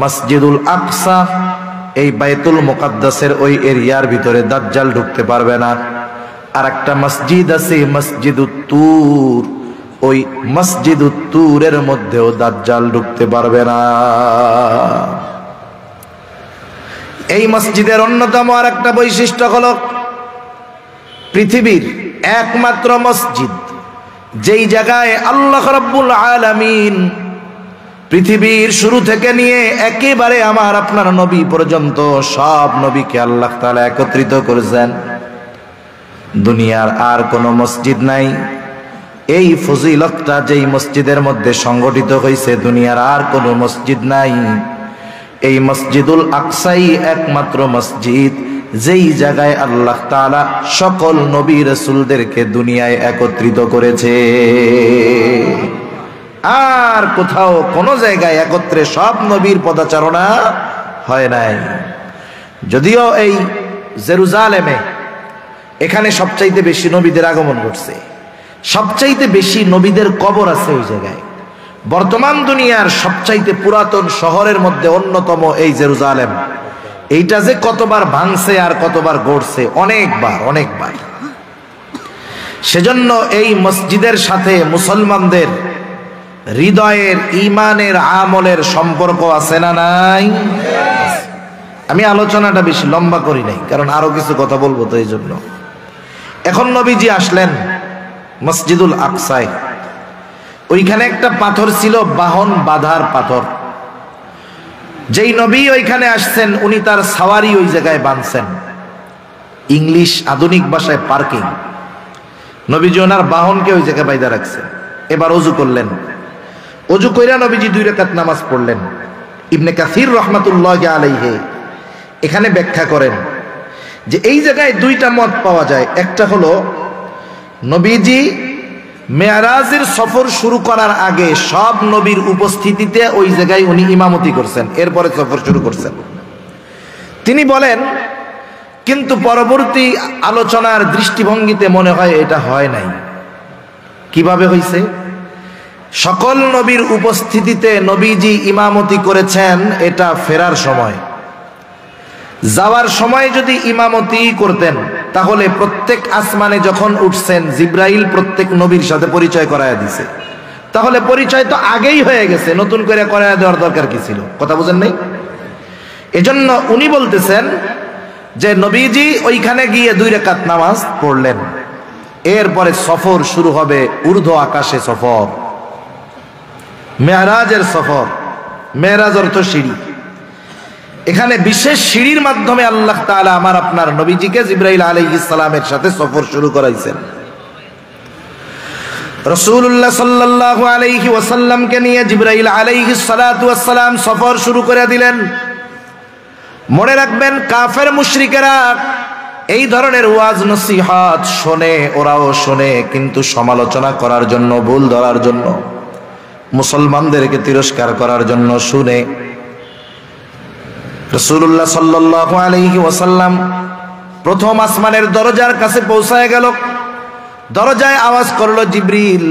মসজিদুল আকসা, এই বাইতুল মুকাদ্দাসের ওই এরিয়ার ভিতরে দাজ্জাল ঢুকতে পারবে না। আর একটা মসজিদ আছে মসজিদুত তুর, ওই মসজিদুত তুরের মধ্যেও দাজ্জাল ঢুকতে পারবে না। এই মসজিদের অন্যতম আর একটা বৈশিষ্ট্য হলো পৃথিবীর একমাত্র মসজিদ যেই জায়গায় আল্লাহ রাব্বুল আলামিন পৃথিবীর শুরু থেকে নিয়ে একেবারে আমার আপনার নবী পর্যন্ত সব নবীকে আল্লাহ তাআলা একত্রিত করেছেন। দুনিয়ার আর কোনো মসজিদ নাই। এই ফজিলতটা যেই মসজিদের মধ্যে সংগঠিত হয়েছে, দুনিয়ার আর কোনো মসজিদ নাই। এই মসজিদুল আকসাই একমাত্র মসজিদ যেই জায়গায় আল্লাহ তাআলা সকল নবী রাসূলদেরকে দুনিয়ায় একত্রিত করেছে। আর কোথাও কোন জায়গায় একত্রে সব নবীর পদাচারণা হয় নাই। যদিও এই জেরুজালেমে এখানে সবচাইতে বেশি নবীদের আগমন ঘটছে, সবচাইতে বেশি নবীদের কবর আছে ওই জায়গায়। বর্তমান দুনিয়ার সবচাইতে পুরাতন শহরের মধ্যে অন্যতম এই জেরুজালেম। এইটা যে কতবার ভাঙছে আর কতবার গড়ছে, অনেকবার। সেজন্য এই মসজিদের সাথে মুসলমানদের হৃদয়ের ঈমানের আমলের সম্পর্ক আছে না নাই? আমি আলোচনাটা বেশি লম্বা করি নাই, কারণ আরো কিছু কথা বলবো, তো এই জন্য। এখন নবীজি আসলেন মসজিদুল আকসায়। ওইখানে একটা পাথর ছিল, বাহন বাঁধার পাথর। যেই নবী ওইখানে আসছেন, উনি তার সাওয়ারি ওই জায়গায় বাঁধছেন। ইংলিশ আধুনিক ভাষায় পার্কিং। নবীজি ওনার বাহনকে ওই জায়গায় বাইদা রাখছে। এবার অজু করলেন, অজু কইরা নবীজি 2 রাকাত নামাজ পড়লেন। ইবনে কাসির রহমাতুল্লাহি আলাইহি এখানে ব্যাখ্যা করেন যে এই জায়গায় 2টা মত পাওয়া যায়। একটা হলো নবীজি মেরাজের সফর শুরু করার আগে সব নবীর উপস্থিতিতে ওই জায়গায় উনি ইমামতি করছেন, এরপরে সফর শুরু করছেন। তিনি বলেন কিন্তু পরবর্তী আলোচনার দৃষ্টিভঙ্গিতে মনে হয় এটা হয় নাই। কিভাবে হইছে? সকল নবীর উপস্থিতিতে নবীজি ইমামতি করেছেন এটা ফেরার সময়। যাওয়ার সময় যদি ইমামতি করতেন তাহলে প্রত্যেক আসমানে যখন উঠছেন জিব্রাইল প্রত্যেক নবীর সাথে পরিচয় করায় দিছে, তাহলে পরিচয় তো আগেই হয়ে গেছে, নতুন করে করায় দেওয়ার দরকার কি ছিল? কথা বুঝেন নাই? এজন্য উনি বলতেছেন যে নবীজি ওইখানে গিয়ে 2 রাকাত নামাজ পড়লেন, এরপরে সফর শুরু হবে, ঊর্ধ্ব আকাশে সফর, মেরাজের সফর। মেরাজ অর্থ সিঁড়ি। এখানে বিশেষ সিঁড়ির মাধ্যমে আল্লাহ তাআলা আমার আপনার নবীজিকে জিবরাইল আলাইহিস সালামের সাথে সফর শুরু করাইছেন। রাসূলুল্লাহ সাল্লাল্লাহু আলাইহি ওয়াসাল্লামকে নিয়ে জিবরাইল আলাইহিস সালাতু ওয়াস সালাম সফর শুরু করে দিলেন। মনে রাখবেন কাফের মুশরিকেরা এই ধরনের ওয়াজ নসিহত শোনে, ওরাও শোনে, কিন্তু সমালোচনা করার জন্য, ভুল ধরার জন্য, মুসলমানদেরকে তিরস্কার করার জন্য শুনে। রাসূলুল্লাহ সাল্লাল্লাহু আলাইহি ওয়াসাল্লাম প্রথম আসমানের দরজার কাছে পৌঁছায় গেল। দরজায় আওয়াজ করলো জিবরিল।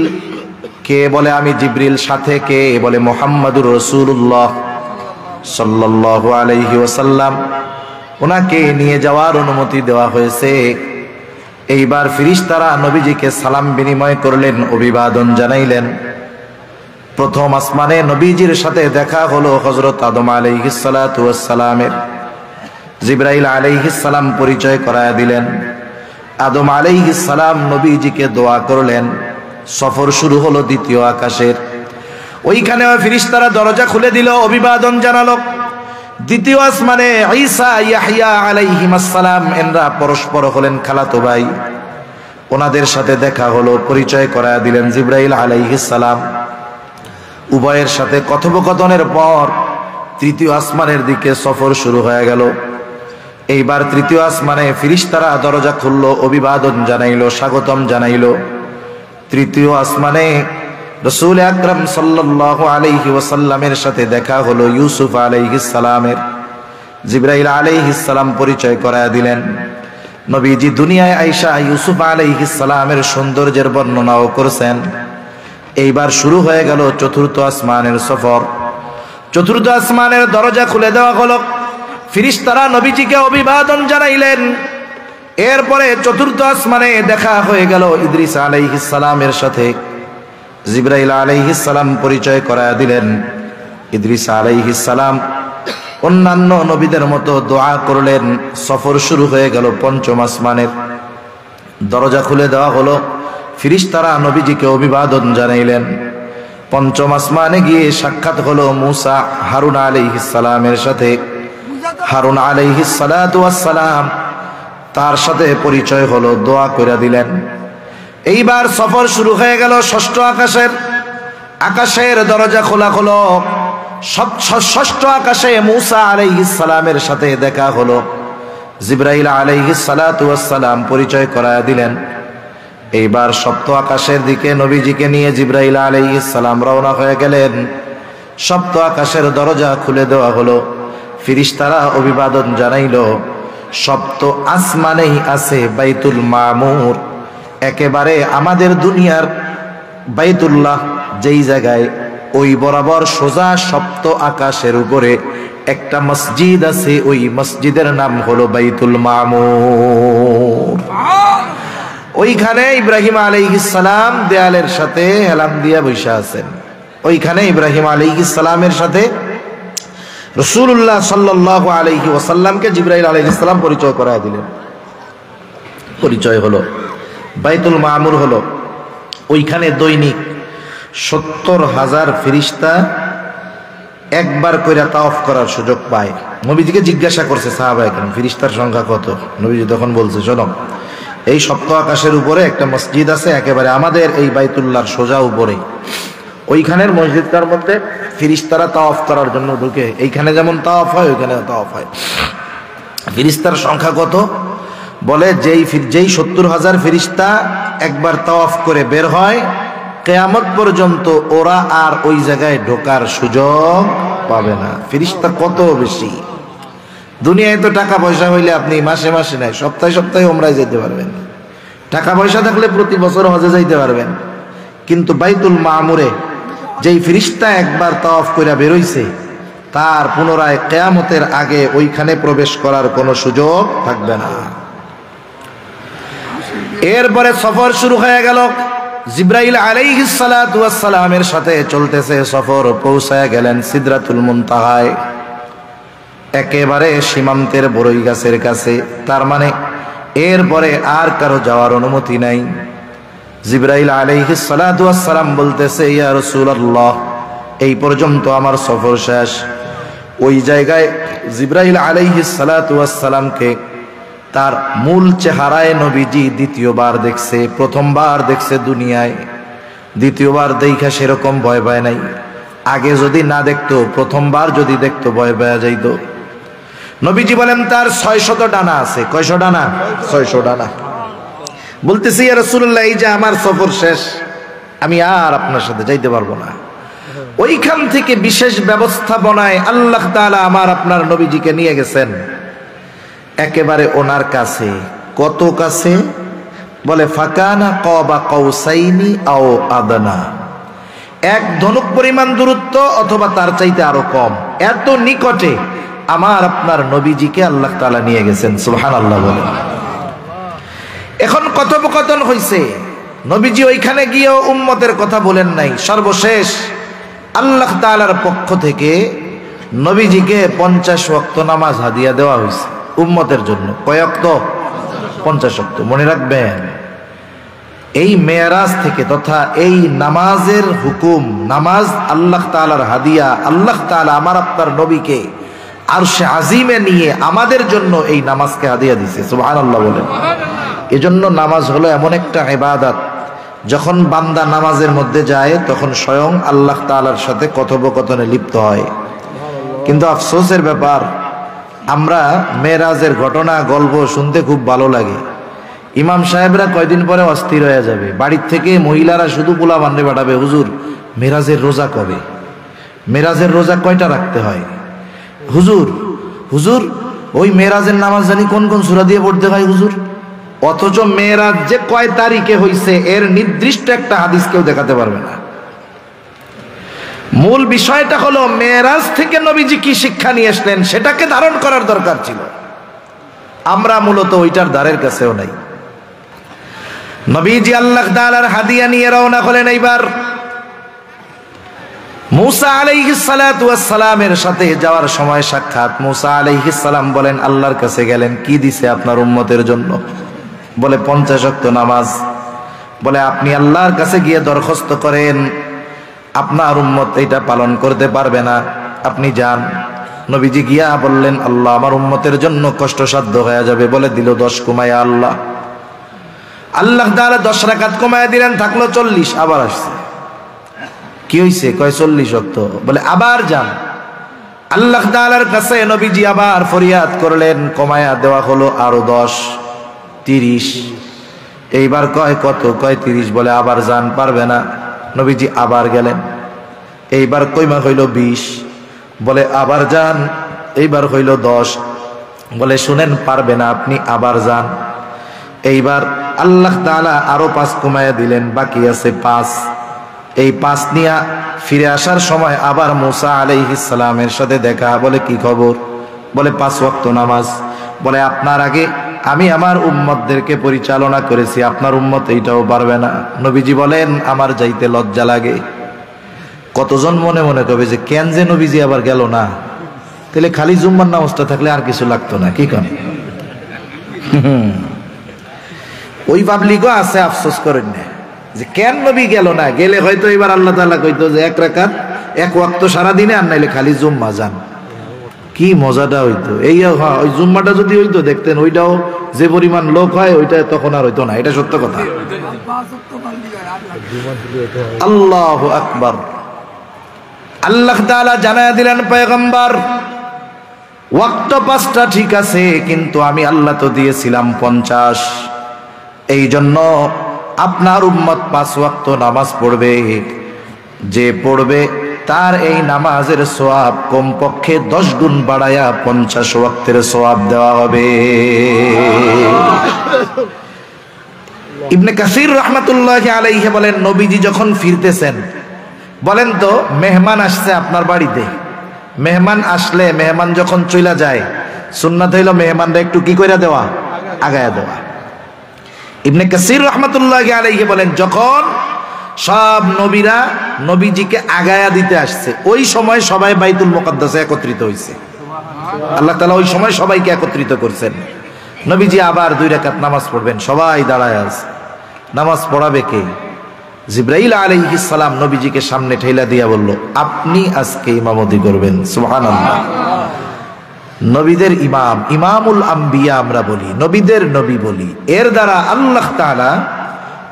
কে? বলে আমি জিবরিল। সাথে কে? বলে মুহাম্মাদুর রাসূলুল্লাহ সাল্লাল্লাহু আলাইহি ওয়াসাল্লাম। ওনাকে নিয়ে যাওয়ার অনুমতি দেওয়া হয়েছে। এইবার ফেরেশতারা নবীজিকে সালাম বিনিময় করলেন, অভিবাদন জানাইলেন। প্রথম আসমানে নবীজির সাথে দেখা হলো হযরত আদম আলাইহিস সালাতু ওয়াস সালামের। জিবরাইল আলাইহিস সালাম পরিচয় করায়া দিলেন। আদম আলাইহিস সালাম নবীজিকে দোয়া করলেন। সফর শুরু হলো দ্বিতীয় আকাশের। ওইখানে ফেরেশতারা দরজা খুলে দিল, অভিবাদন জানালো। দ্বিতীয় আসমানে ঈসা ইয়াহইয়া আলাইহিস সালাম এনরা পরস্পর হলেন খালাতো ভাই। ওনাদের সাথে দেখা হলো, পরিচয় করায়া দিলেন জিবরাইল আলাইহিস সালাম। উভয়ের সাথে কথোপকথনের পর তৃতীয় আসমানের দিকে সফর শুরু হয়ে গেল। এইবার তৃতীয় আসমানে ফেরেশতারা দরজা খুললো, অভিবাদন জানাইলো, স্বাগতম জানাইলো। তৃতীয় আসমানে রাসূল আকরাম সাল্লাল্লাহু আলাইহি ওয়াসাল্লামের সাথে দেখা হলো ইউসুফ আলাইহিস সালামের। জিবরাইল আলাইহিস সালাম পরিচয় করায়া দিলেন। নবীজি দুনিয়ায় আয়েশা ইউসুফ আলাইহিস সালামের সৌন্দর্যের বর্ণনাও করেছেন। এইবার শুরু হয়ে গেল চতুর্থ আসমানের সফর। চতুর্থ আসমানের দরজা খুলে দেওয়া হলো, ফেরেশতারা নবীজিকে অভিবাদন জানাইলেন। এরপরে চতুর্থ আসমানে দেখা হয়ে গেল ইদ্রিস আলাইহিস সালামের সাথে। জিবরাইল আলাইহিস সালাম পরিচয় করায়া দিলেন। ইদ্রিস আলাইহিস সালাম অন্যান্য নবীদের মতো দোয়া করলেন। সফর শুরু হয়ে গেল পঞ্চম আসমানের। দরজা খুলে দেওয়া হলো, ফেরেশতারা নবীজিকে অভিবাদন জানাইলেন। পঞ্চম আসমানে গিয়ে সাক্ষাৎ হলো মুসা হারুন আলাইহিস সালামের সাথে। হারুন আলাইহিস সালাতু ওয়াস সালাম তার সাথে পরিচয় হলো, দোয়া কইরা দিলেন। এইবার সফর শুরু হয়ে গেল ষষ্ঠ আকাশের। আকাশের দরজা খোলা হলো। ষষ্ঠ আকাশে মুসা আলাইহিস সালামের সাথে দেখা হলো। জিবরাইল আলাইহিস সালাতু ওয়াস সালাম পরিচয় করায়া দিলেন। এইবার সপ্ত আকাশের দিকে নবীজিকে নিয়ে জিবরাইল আলাইহিস সালাম রওনা হয়ে গেলেন। সপ্ত আকাশের দরজা খুলে দেওয়া হলো, ফেরেশতারা অভিবাদন জানাইলো। সপ্ত আসমানেই আছে বাইতুল মামুর, একেবারে আমাদের দুনিয়ার বাইতুল্লাহ যেই জায়গায়, ওই বরাবর সোজা সপ্ত আকাশের উপরে একটা মসজিদ আছে। ওই মসজিদের নাম হলো বাইতুল মামুর। ওইখানে ইব্রাহিম আলাইহিস সালাম দেয়ালের সাথে হেলান দিয়া বসে আছেন। ওইখানে ইব্রাহিম আলাইহিস সালামের সাথে রাসূলুল্লাহ সাল্লাল্লাহু আলাইহি ওয়াসাল্লামকে জিবরাইল আলাইহিস সালাম পরিচয় করায় দিলেন। পরিচয় হলো, বাইতুল মামুর হলো, ওইখানে দৈনিক ৭০,০০০ ফেরেশতা একবার কইরা তাওয়াফ করার সুযোগ পায়। নবীজিকে জিজ্ঞাসা করছে সাহাবায়ে কেরাম, ফেরেশতার সংখ্যা কত? নবীজি তখন বলছে, শোনো, এই সপ্ত আকাশের উপরে একটা মসজিদ আছে, একেবারে আমাদের এই বাইতুল্লাহর সোজা উপরে, ওইখানের মসজিদটার মধ্যে ফেরেশতারা তাওয়াফ করার জন্য ঢুকে। এইখানে যেমন তাওয়াফ হয় ওইখানে তাওয়াফ হয়। ফেরেশতার সংখ্যা কত? বলে যেই 70,000 ফেরেশতা একবার তাওয়াফ করে বের হয়, কিয়ামত পর্যন্ত ওরা আর ওই জায়গায় ঢোকার সুযোগ পাবে না। ফেরেশতা কত বেশি! দুনিয়ায় তো টাকা পয়সা হইলে আপনি মাসে মাসে নাই, সপ্তাহে সপ্তাহে ওমরায় যেতে পারবেন, টাকা পয়সা থাকলে প্রতি বছর হজে যাইতে পারবেন। কিন্তু বাইতুল মামুরে যেই ফেরেশতা একবার তাওয়াফ করে বেরোইছে, তার পুনরায় কিয়ামতের আগে ওইখানে প্রবেশ করার কোনো সুযোগ থাকবে না। এরপরে সফর শুরু হয়ে গেল। জিবরাইল আলাইহিস সালাতু ওয়াস সালামের সাথে চলতেছে সফর। পৌঁছায় গেলেন সিদরাতুল মুনতাহায়, একেবারে সীমান্তের বড়ই গাছের কাছে। তার মানে এরপরে আর কারো যাওয়ার অনুমতি নাই। জিবরাইল আলাইহিস সালাতু ওয়াস সালাম বলতেছে, ইয়া রাসূলুল্লাহ, এই পর্যন্ত আমার সফর শেষ। ওই জায়গায় জিবরাইল আলাইহিস সালাতু ওয়াস সালামকে তার মূল চেহারায় নবীজি দ্বিতীয়বার দেখছে। প্রথমবার দেখছে দুনিয়ায়, দ্বিতীয়বার দেখা সেরকম ভয় পায় নাই। আগে যদি না দেখতো, প্রথমবার যদি দেখতো ভয় পাওয়া যাইত। নবীজি বলেন তার 600 ডানা আছে। কয়শো ডানা? 600 ডানা। বলতেছি, ইয়া রাসূলুল্লাহ, এই যে আমার সফর শেষ, আমি আর আপনার সাথে যাইতে পারবো না। ওইখান থেকে বিশেষ ব্যবস্থাপনায় আল্লাহ তাআলা আমার আপনার নবীজিকে নিয়ে গেছেন একেবারে ওনার কাছে। কত কাছে? বলে ফাকানা কাবা কাউসাইনি আও আদনা, এক ধনুক পরিমাণ দূরত্ব অথবা তার চাইতে আরো কম। এত নিকটে আমার আপনার নবীজিকে আল্লাহ তাআলা নিয়ে গেছেন। সুবহানাল্লাহ বলেন। এখন কথোপকথন হইছে, নবীজি ওইখানে গিয়েও উম্মতের কথা বলেন নাই। সর্বশেষ আল্লাহ তাআলার পক্ষ থেকে নবীজিকে 50 ওয়াক্ত নামাজ হাদিয়া দেওয়া হয়েছে উম্মতের জন্য। কয় ওয়াক্ত? 50 ওয়াক্ত। মনে রাখবেন, এই মেরাজ থেকে তথা এই নামাজের হুকুম, নামাজ আল্লাহ তাআলার হাদিয়া। আল্লাহ তাআলা আমার আপনার নবীকে আরশে আজিমে নিয়ে আমাদের জন্য এই নামাজকে হাদিয়া দিয়েছে। সুবহানাল্লাহ বলেন। এজন্য নামাজ হলো এমন একটা ইবাদত, যখন বান্দা নামাজের মধ্যে যায় তখন স্বয়ং আল্লাহ তাআলার সাথে কথোপকথনে লিপ্ত হয়। কিন্তু আফসোসের ব্যাপার, আমরা মেরাজের ঘটনা গল্প শুনতে খুব ভালো লাগে। ইমাম সাহেবরা কয়দিন পরে অস্থির হয়ে যাবে, বাড়ির থেকে মহিলারা শুধু পোলা বান্ডে পাঠাবে, হুজুর মেরাজের রোজা কবে? মেরাজের রোজা কয়টা রাখতে হয়? হুজুর হুজুর ওই মেরাজের নামাজ জানি কোন কোন সূরা দিয়ে পড়তে হয় হুজুর। অথচ মেরাজ যে কয় তারিখে হইছে এর নির্দিষ্ট একটা হাদিস কেউ দেখাতে পারবে না। মূল বিষয়টা হলো মেরাজ থেকে নবীজি কি শিক্ষা নিয়ে আসলেন সেটাকে ধারণ করার দরকার ছিল। আমরা মূলত ওইটার দ্বারের কাছেও নাই। নবীজি আল্লাহ তাআলার হাদিয়া নিয়ে রওনা হলেন। এইবার মুসা আলাইহিস সালাতু ওয়াস সালামের সাথে যাওয়ার সময় সাক্ষাৎ। মুসা আলাইহিস সালাম বলেন, আল্লাহর কাছে গেলেন, কি দিছে আপনার উম্মতের জন্য? বলে 50 ওয়াক্ত নামাজ। বলে আপনি আল্লাহর কাছে গিয়ে দরখাস্ত করেন, আপনার উম্মত এটা পালন করতে পারবে না, আপনি যান। নবীজি গিয়া বললেন, আল্লাহ আমার উম্মতের জন্য কষ্টসাধ্য হয়ে যাবে। বলে দিল 10 কমায়া আল্লাহ। আল্লাহ তাআলা 10 রাকাত কমায়া দিলেন, থাকলো 40। আবার আসছে, কি হইছে? কয় 40 ওয়াক্ত। বলে আবার যান। আল্লাহ তাআলার কাছে নবীজি আবার ফরিয়াদ করলেন, কমায়া দেওয়া হলো আরো 10, 30। এইবার কয় কত? কয় 30। বলে আবার যান, পারবে না। নবীজি আবার গেলেন, এইবার কইমা হইল 20। বলে আবার যান, এইবার হইল 10। বলে শুনেন, পারবে না, আপনি আবার যান। এইবার আল্লাহ তাআলা আরো 5 কমায়া দিলেন, বাকি আছে 5। এই 5 নিয়ে ফিরে আসার সময় আবার মুসা আলাইহিস সালামের সাথে দেখা। বলে কি খবর? বলে 5 ওয়াক্ত নামাজ। বলে আপনার আগে আমি আমার উম্মতদেরকে পরিচালনা করেছি, আপনার উম্মত এইটাও পারবে না। নবীজি বলেন, আমার যাইতে লজ্জা লাগে। কতজন মনে মনে কবে যে কেন যে নবীজি আবার গেল না, তাহলে খালি জুম্মার নামাজটা থাকলে আর কিছু লাগতো না, কি কন? ওই পাবলিকও আছে, আফসোস করেন না। যে কেন নবী গেল না, গেলে হয়তো এবার আল্লাহ তাআলা কইতো যে এক রাকাত এক ওয়াক্ত সারা দিনে, আর নাইলে খালি জুম্মা যান। কি মজাটা হইতো এই, ওই জুম্মাটা যদি হইতো দেখতেন, ওইটাও যে পরিমাণ লোক হয় ওইটা তখন আর হইতো না, এটা সত্য কথা। আল্লাহু আকবার। আল্লাহ তাআলা জানায়া দিলেন পয়গম্বর, ওয়াক্ত 5টা ঠিক আছে, কিন্তু আমি আল্লাহ তো দিয়েছিলাম 50। এই জন্য আপনার উম্মত 5 ওয়াক্ত নামাজ পড়বে, যে পড়বে তার এই নামাজের সওয়াব কমপক্ষে 10 গুণ বাড়ায়া 50 ওয়াক্তের সওয়াব দেওয়া হবে। ইবনে কাসির রাহমাতুল্লাহি আলাইহি বলেন, নবীজি যখন ফিরতেছেন, বলেন তো মেহমান আসছে আপনার বাড়িতে, মেহমান আসলে, মেহমান যখন চলে যায়, সুন্নাত হইল মেহমানরা একটু কি কইরা দেওয়া, আগায়া দেওয়া। ইবনে কাসির রাহমাতুল্লাহি আলাইহি বলেন, যখন সব নবীরা নবীজিকে আগায়া দিতে আসছে, ওই সময় সবাই বাইতুল মুকাদ্দাসে একত্রিত হইছে। আল্লাহ তাআলা ওই সময় সবাইকে একত্রিত করছেন। নবীজি আবার 2 রাকাত নামাজ পড়বেন, সবাই দাঁড়ায় আছে। নামাজ পড়াবে কে? জিবরাইল আলাইহিস সালাম নবীজিকে সামনে ঠেলা দিয়া বলল, আপনি আজকে ইমামতি করবেন। সুবহানাল্লাহ। নবীদের ইমাম, ইমামুল আম্বিয়া আমরা বলি, নবীদের নবী বলি। এর দ্বারা আল্লাহ তাআলা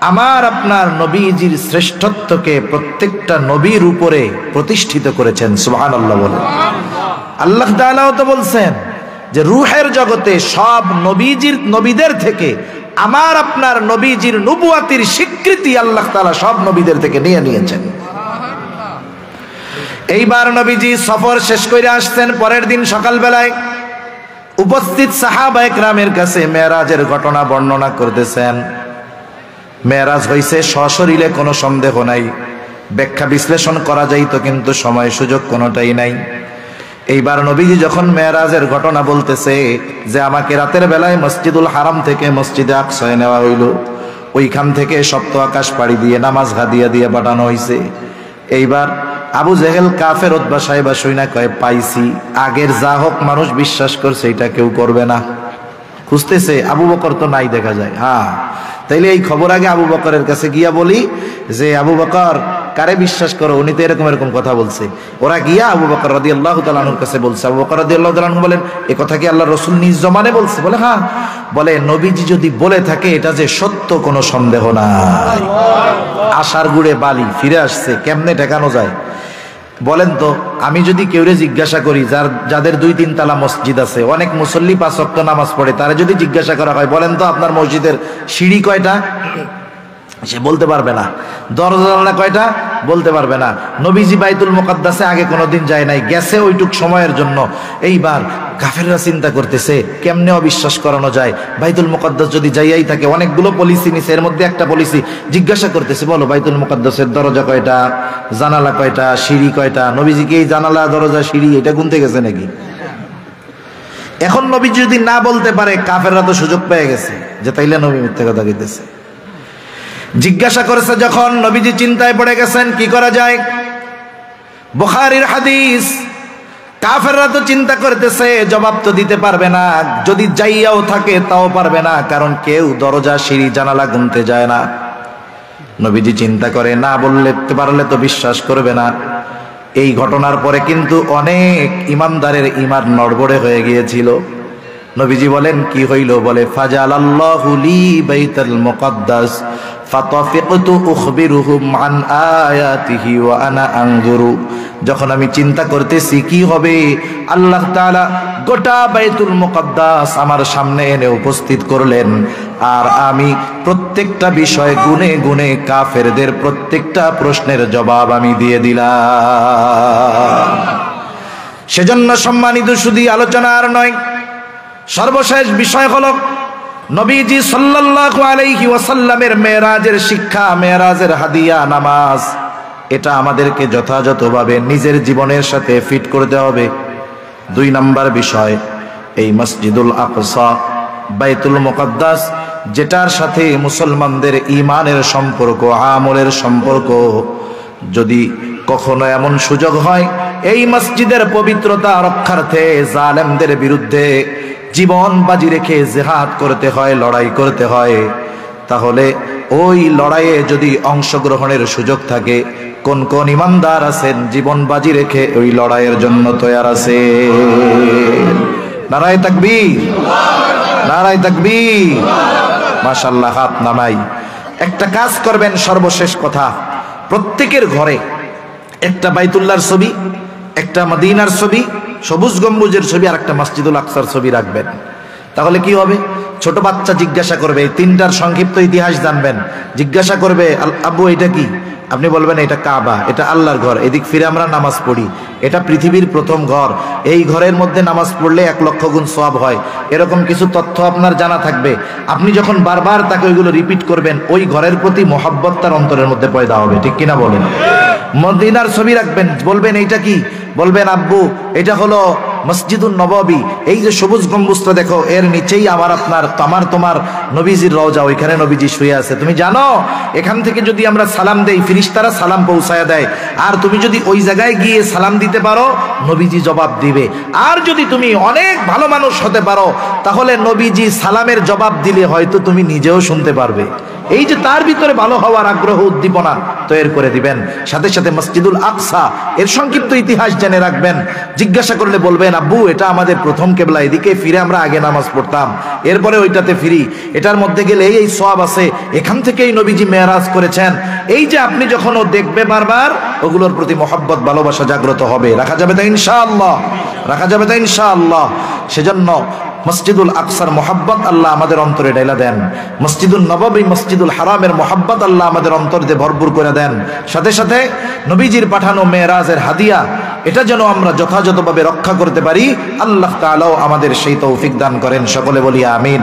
আমার আপনার নবীজির শ্রেষ্ঠত্বকে প্রত্যেকটা নবীর উপরে প্রতিষ্ঠিত করেছেন। সুবহানাল্লাহ বলেন। আল্লাহ তাআলাও তো বলছেন যে রূহের জগতে সব নবীদের থেকে আমার আপনার নবীজির নবুয়াতির স্বীকৃতি আল্লাহ তাআলা সব নবীদের থেকে নিয়েছেন। এইবার নবীজি সফর শেষ করে আসছেন, পরের দিন সকালবেলায় উপস্থিত সাহাবায়ে কেরামের কাছে মেরাজের ঘটনা বর্ণনা করতেছেন। মেরাজ হইছে সশরীরে, কোনো সন্দেহ নাই, ব্যাখ্যা বিশ্লেষণ করা যাইতো, কিন্তু সময় সুযোগ কোনোটাই নাই। এইবার নবীজি যখন মেরাজের ঘটনা বলতেছে যে আমাকে রাতের বেলায় মসজিদুল হারাম থেকে মসজিদে আকসায় নেওয়া হইল, ওইখান থেকে সপ্ত আকাশ পাড়ি দিয়ে নামাজ দিয়ে পাঠানো হইছে। এইবার আবু জেহেল কাফের, উতবা সাহেবা শুইনা কয় পাইছি, আগের যা হোক মানুষ বিশ্বাস করছে এটা কেউ করবে না। খুঁজতেছে, আবু বকর তো নাই দেখা যায়। হ্যাঁ, তাইলে এই খবর আগে আবু বকরের কাছে গিয়া বলি যে আবু বকর কারে বিশ্বাস করো, উনি তো এরকম এরকম কথা বলছে। ওরা গিয়া আবু বকর রাদিয়াল্লাহু তাআলা আনহুর কাছে বলছে। আবু বকর রাদিয়াল্লাহু তাআলা আনহু বলেন, এ কথা কি আল্লাহ রাসূল নিজ জমানে বলছে? বলে হ্যাঁ। বলে নবীজি যদি বলে থাকে এটা যে সত্য, কোনো সন্দেহ নাই। আশার গুড়ে বালি ফিরে আসছে, কেমনে ঠেকানো যায়? বলেন তো, আমি যদি কেউরে জিজ্ঞাসা করি, যাদের 2-3 তালা মসজিদ আছে, অনেক মুসল্লি 5 ওয়াক্ত নামাজ পড়ে, তারা যদি জিজ্ঞাসা করা হয় বলেন তো আপনার মসজিদের সিঁড়ি কয়টা, সে বলতে পারবে না। দরজা জানালা কয়টা, বলতে পারবে না। নবীজি বাইতুল মুকাদ্দাসে আগে কোনোদিন যায় নাই, গেছে ওইটুক সময়ের জন্য। এইবার কাফেররা চিন্তা করতেছে কেমনে অবিশ্বাস করানো যায়। বাইতুল মুকাদ্দাস যদি যাইয়াই থাকে, অনেকগুলো পলিসি নিছে, এর মধ্যে একটা পলিসি জিজ্ঞাসা করতেছে, বলো বাইতুল মুকাদ্দাসের দরজা কয়টা, জানালা কয়টা, সিঁড়ি কয়টা? নবীজি কি এই জানালা, দরজা, সিঁড়ি এটা গুনতে গেছে নাকি? এখন নবী যদি না বলতে পারে, কাফেররা তো সুযোগ পেয়ে গেছে যে তাইলে নবী মিথ্যা কথা কইতেছে। জিজ্ঞাসা করেছে যখন, নবীজি চিন্তায় পড়ে গেছেন কি করা যায়। বুখারীর হাদিস। কাফেররা তো চিন্তা করতেছে জবাব তো দিতে পারবে না, যদি যাইয়াও থাকে তাও পারবে না, কারণ কেউ দরজা, সিঁড়ি, জানালা গুনতে যায় না। নবীজি চিন্তা করে না বললে পারলে তো বিশ্বাস করবে না। এই ঘটনার পরে কিন্তু অনেক ইমানদারের ঈমান নড়বড়ে হয়ে গিয়েছিল। নবীজি বলেন কি হইল? বলে ফাজালাল্লাহু লি বাইতুল মুকাদ্দাস ফাতাফিকতু উখবিরুহুম আন আয়াতিহি ওয়া আনা আনজুরু। যখন আমি চিন্তা করতেছি কি হবে, আল্লাহ তাআলা গোটা বাইতুল মুকাদ্দাস আমার সামনে এনে উপস্থিত করলেন, আর আমি প্রত্যেকটা বিষয় গুনে গুনে কাফেরদের প্রত্যেকটা প্রশ্নের জবাব আমি দিয়ে দিলাম। সেজন্য সম্মানিত শুধু আলোচনা আর নয়, সর্বশেষ বিষয় হলো নবীজি সাল্লাল্লাহু আলাইহি ওয়াসাল্লামের মেরাজের শিক্ষা, মেরাজের হাদিয়া নামাজ। এটা আমাদেরকে যথাযথভাবে নিজের জীবনের সাথে ফিট করতে হবে। 2 নম্বর বিষয়, এই মসজিদুল আকসা, বাইতুল মুকাদ্দাস, যেটার সাথে মুসলমানদের ঈমানের সম্পর্ক, আমলের সম্পর্ক, যদি কখনো এমন সুযোগ হয় এই মসজিদের পবিত্রতা রক্ষার্থে জালেমদের বিরুদ্ধে জীবন বাজি রেখে জিহাদ করতে হয়, লড়াই করতে হয়, তাহলে ওই লড়াইয়ে যদি অংশগ্রহণের সুযোগ থাকে, কোন কোন ইমানদার আছেন জীবন বাজি রেখে ওই লড়াইয়ের জন্য তৈয়ার আছে? নারায়ে তাকবীর, নারায়ে তাকবীর। মাশাআল্লাহ, হাত নামাই। একটা কাজ করবেন, সর্বশেষ কথা, প্রত্যেকের ঘরে একটা বাইতুল্লাহর ছবি, একটা মদিনার ছবি, সবুজ গম্বুজের ছবি, আর একটা মসজিদুল আকসার ছবি রাখবেন। তাহলে কি হবে? ছোট বাচ্চা জিজ্ঞাসা করবে, এই তিনটার সংক্ষিপ্ত ইতিহাস জানবেন। জিজ্ঞাসা করবে, আব্বু এটা কি? আপনি বলবেন এটা কাবা, এটা আল্লাহর ঘর, এদিক ফিরে আমরা নামাজ পড়ি, এটা পৃথিবীর প্রথম ঘর, এই ঘরের মধ্যে নামাজ পড়লে 1 লক্ষ গুণ সওয়াব হয়। এরকম কিছু তথ্য আপনার জানা থাকবে। আপনি যখন বারবার তাকে ওইগুলো রিপিট করবেন, ওই ঘরের প্রতি মহব্বত তার অন্তরের মধ্যে পয়দা হবে। ঠিক কিনা বলেন? মদিনার ছবি রাখবেন, বলবেন এইটা কি? বলবেন আব্বু এটা হলো মসজিদুন নববী, এই যে সবুজ গম্বুজটা দেখো, এর নিচেই আমার তোমার নবীজির রওজা, ওইখানে নবীজি শুয়ে আছে। তুমি জানো এখান থেকে যদি আমরা সালাম দেই, ফেরেশতারা সালাম পৌঁছায়া দেয়, আর তুমি যদি ওই জায়গায় গিয়ে সালাম দিতে পারো, নবীজি জবাব দিবে। আর যদি তুমি অনেক ভালো মানুষ হতে পারো, তাহলে নবীজি সালামের জবাব দিলে হয়তো তুমি নিজেও শুনতে পারবে। এই যে তার ভিতরে ভালো হওয়ার আগ্রহ, উদ্দীপনা তৈরি করে দিবেন। সাথে সাথে মসজিদুল আকসা, এর সংক্ষিপ্ত ইতিহাস জেনে রাখবেন। জিজ্ঞাসা করলে বলবেন আব্বু এটা আমাদের প্রথম কেবলা, এদিকে ফিরে আমরা আগে নামাজ পড়তাম, এরপরে ওইটাতে ফিরি, এটার মধ্যে গেলে এই সওয়াব আছে, এখান থেকেই নবীজি মেরাজ করেছেন। এই যে আপনি যখন ও দেখবে বারবার, ওগুলোর প্রতি মহব্বত, ভালোবাসা জাগ্রত হবে। রাখা যাবে তো ইনশাআল্লাহ? রাখা যাবে তো ইনশাআল্লাহ? সেজন্য মসজিদুল আকসার মহব্বত আল্লাহ আমাদের অন্তরে ঢেলা দেন। মসজিদুল নববী, মসজিদুল হারামের মহব্বত আল্লাহ আমাদের অন্তর দিয়ে ভরপুর করে দেন। সাথে সাথে নবীজির পাঠানো মেরাজের হাদিয়া, এটা যেন আমরা যথাযথভাবে রক্ষা করতে পারি। আল্লাহ তাআলাও আমাদের সেই তৌফিক দান করেন। সকলে বলি আমিন।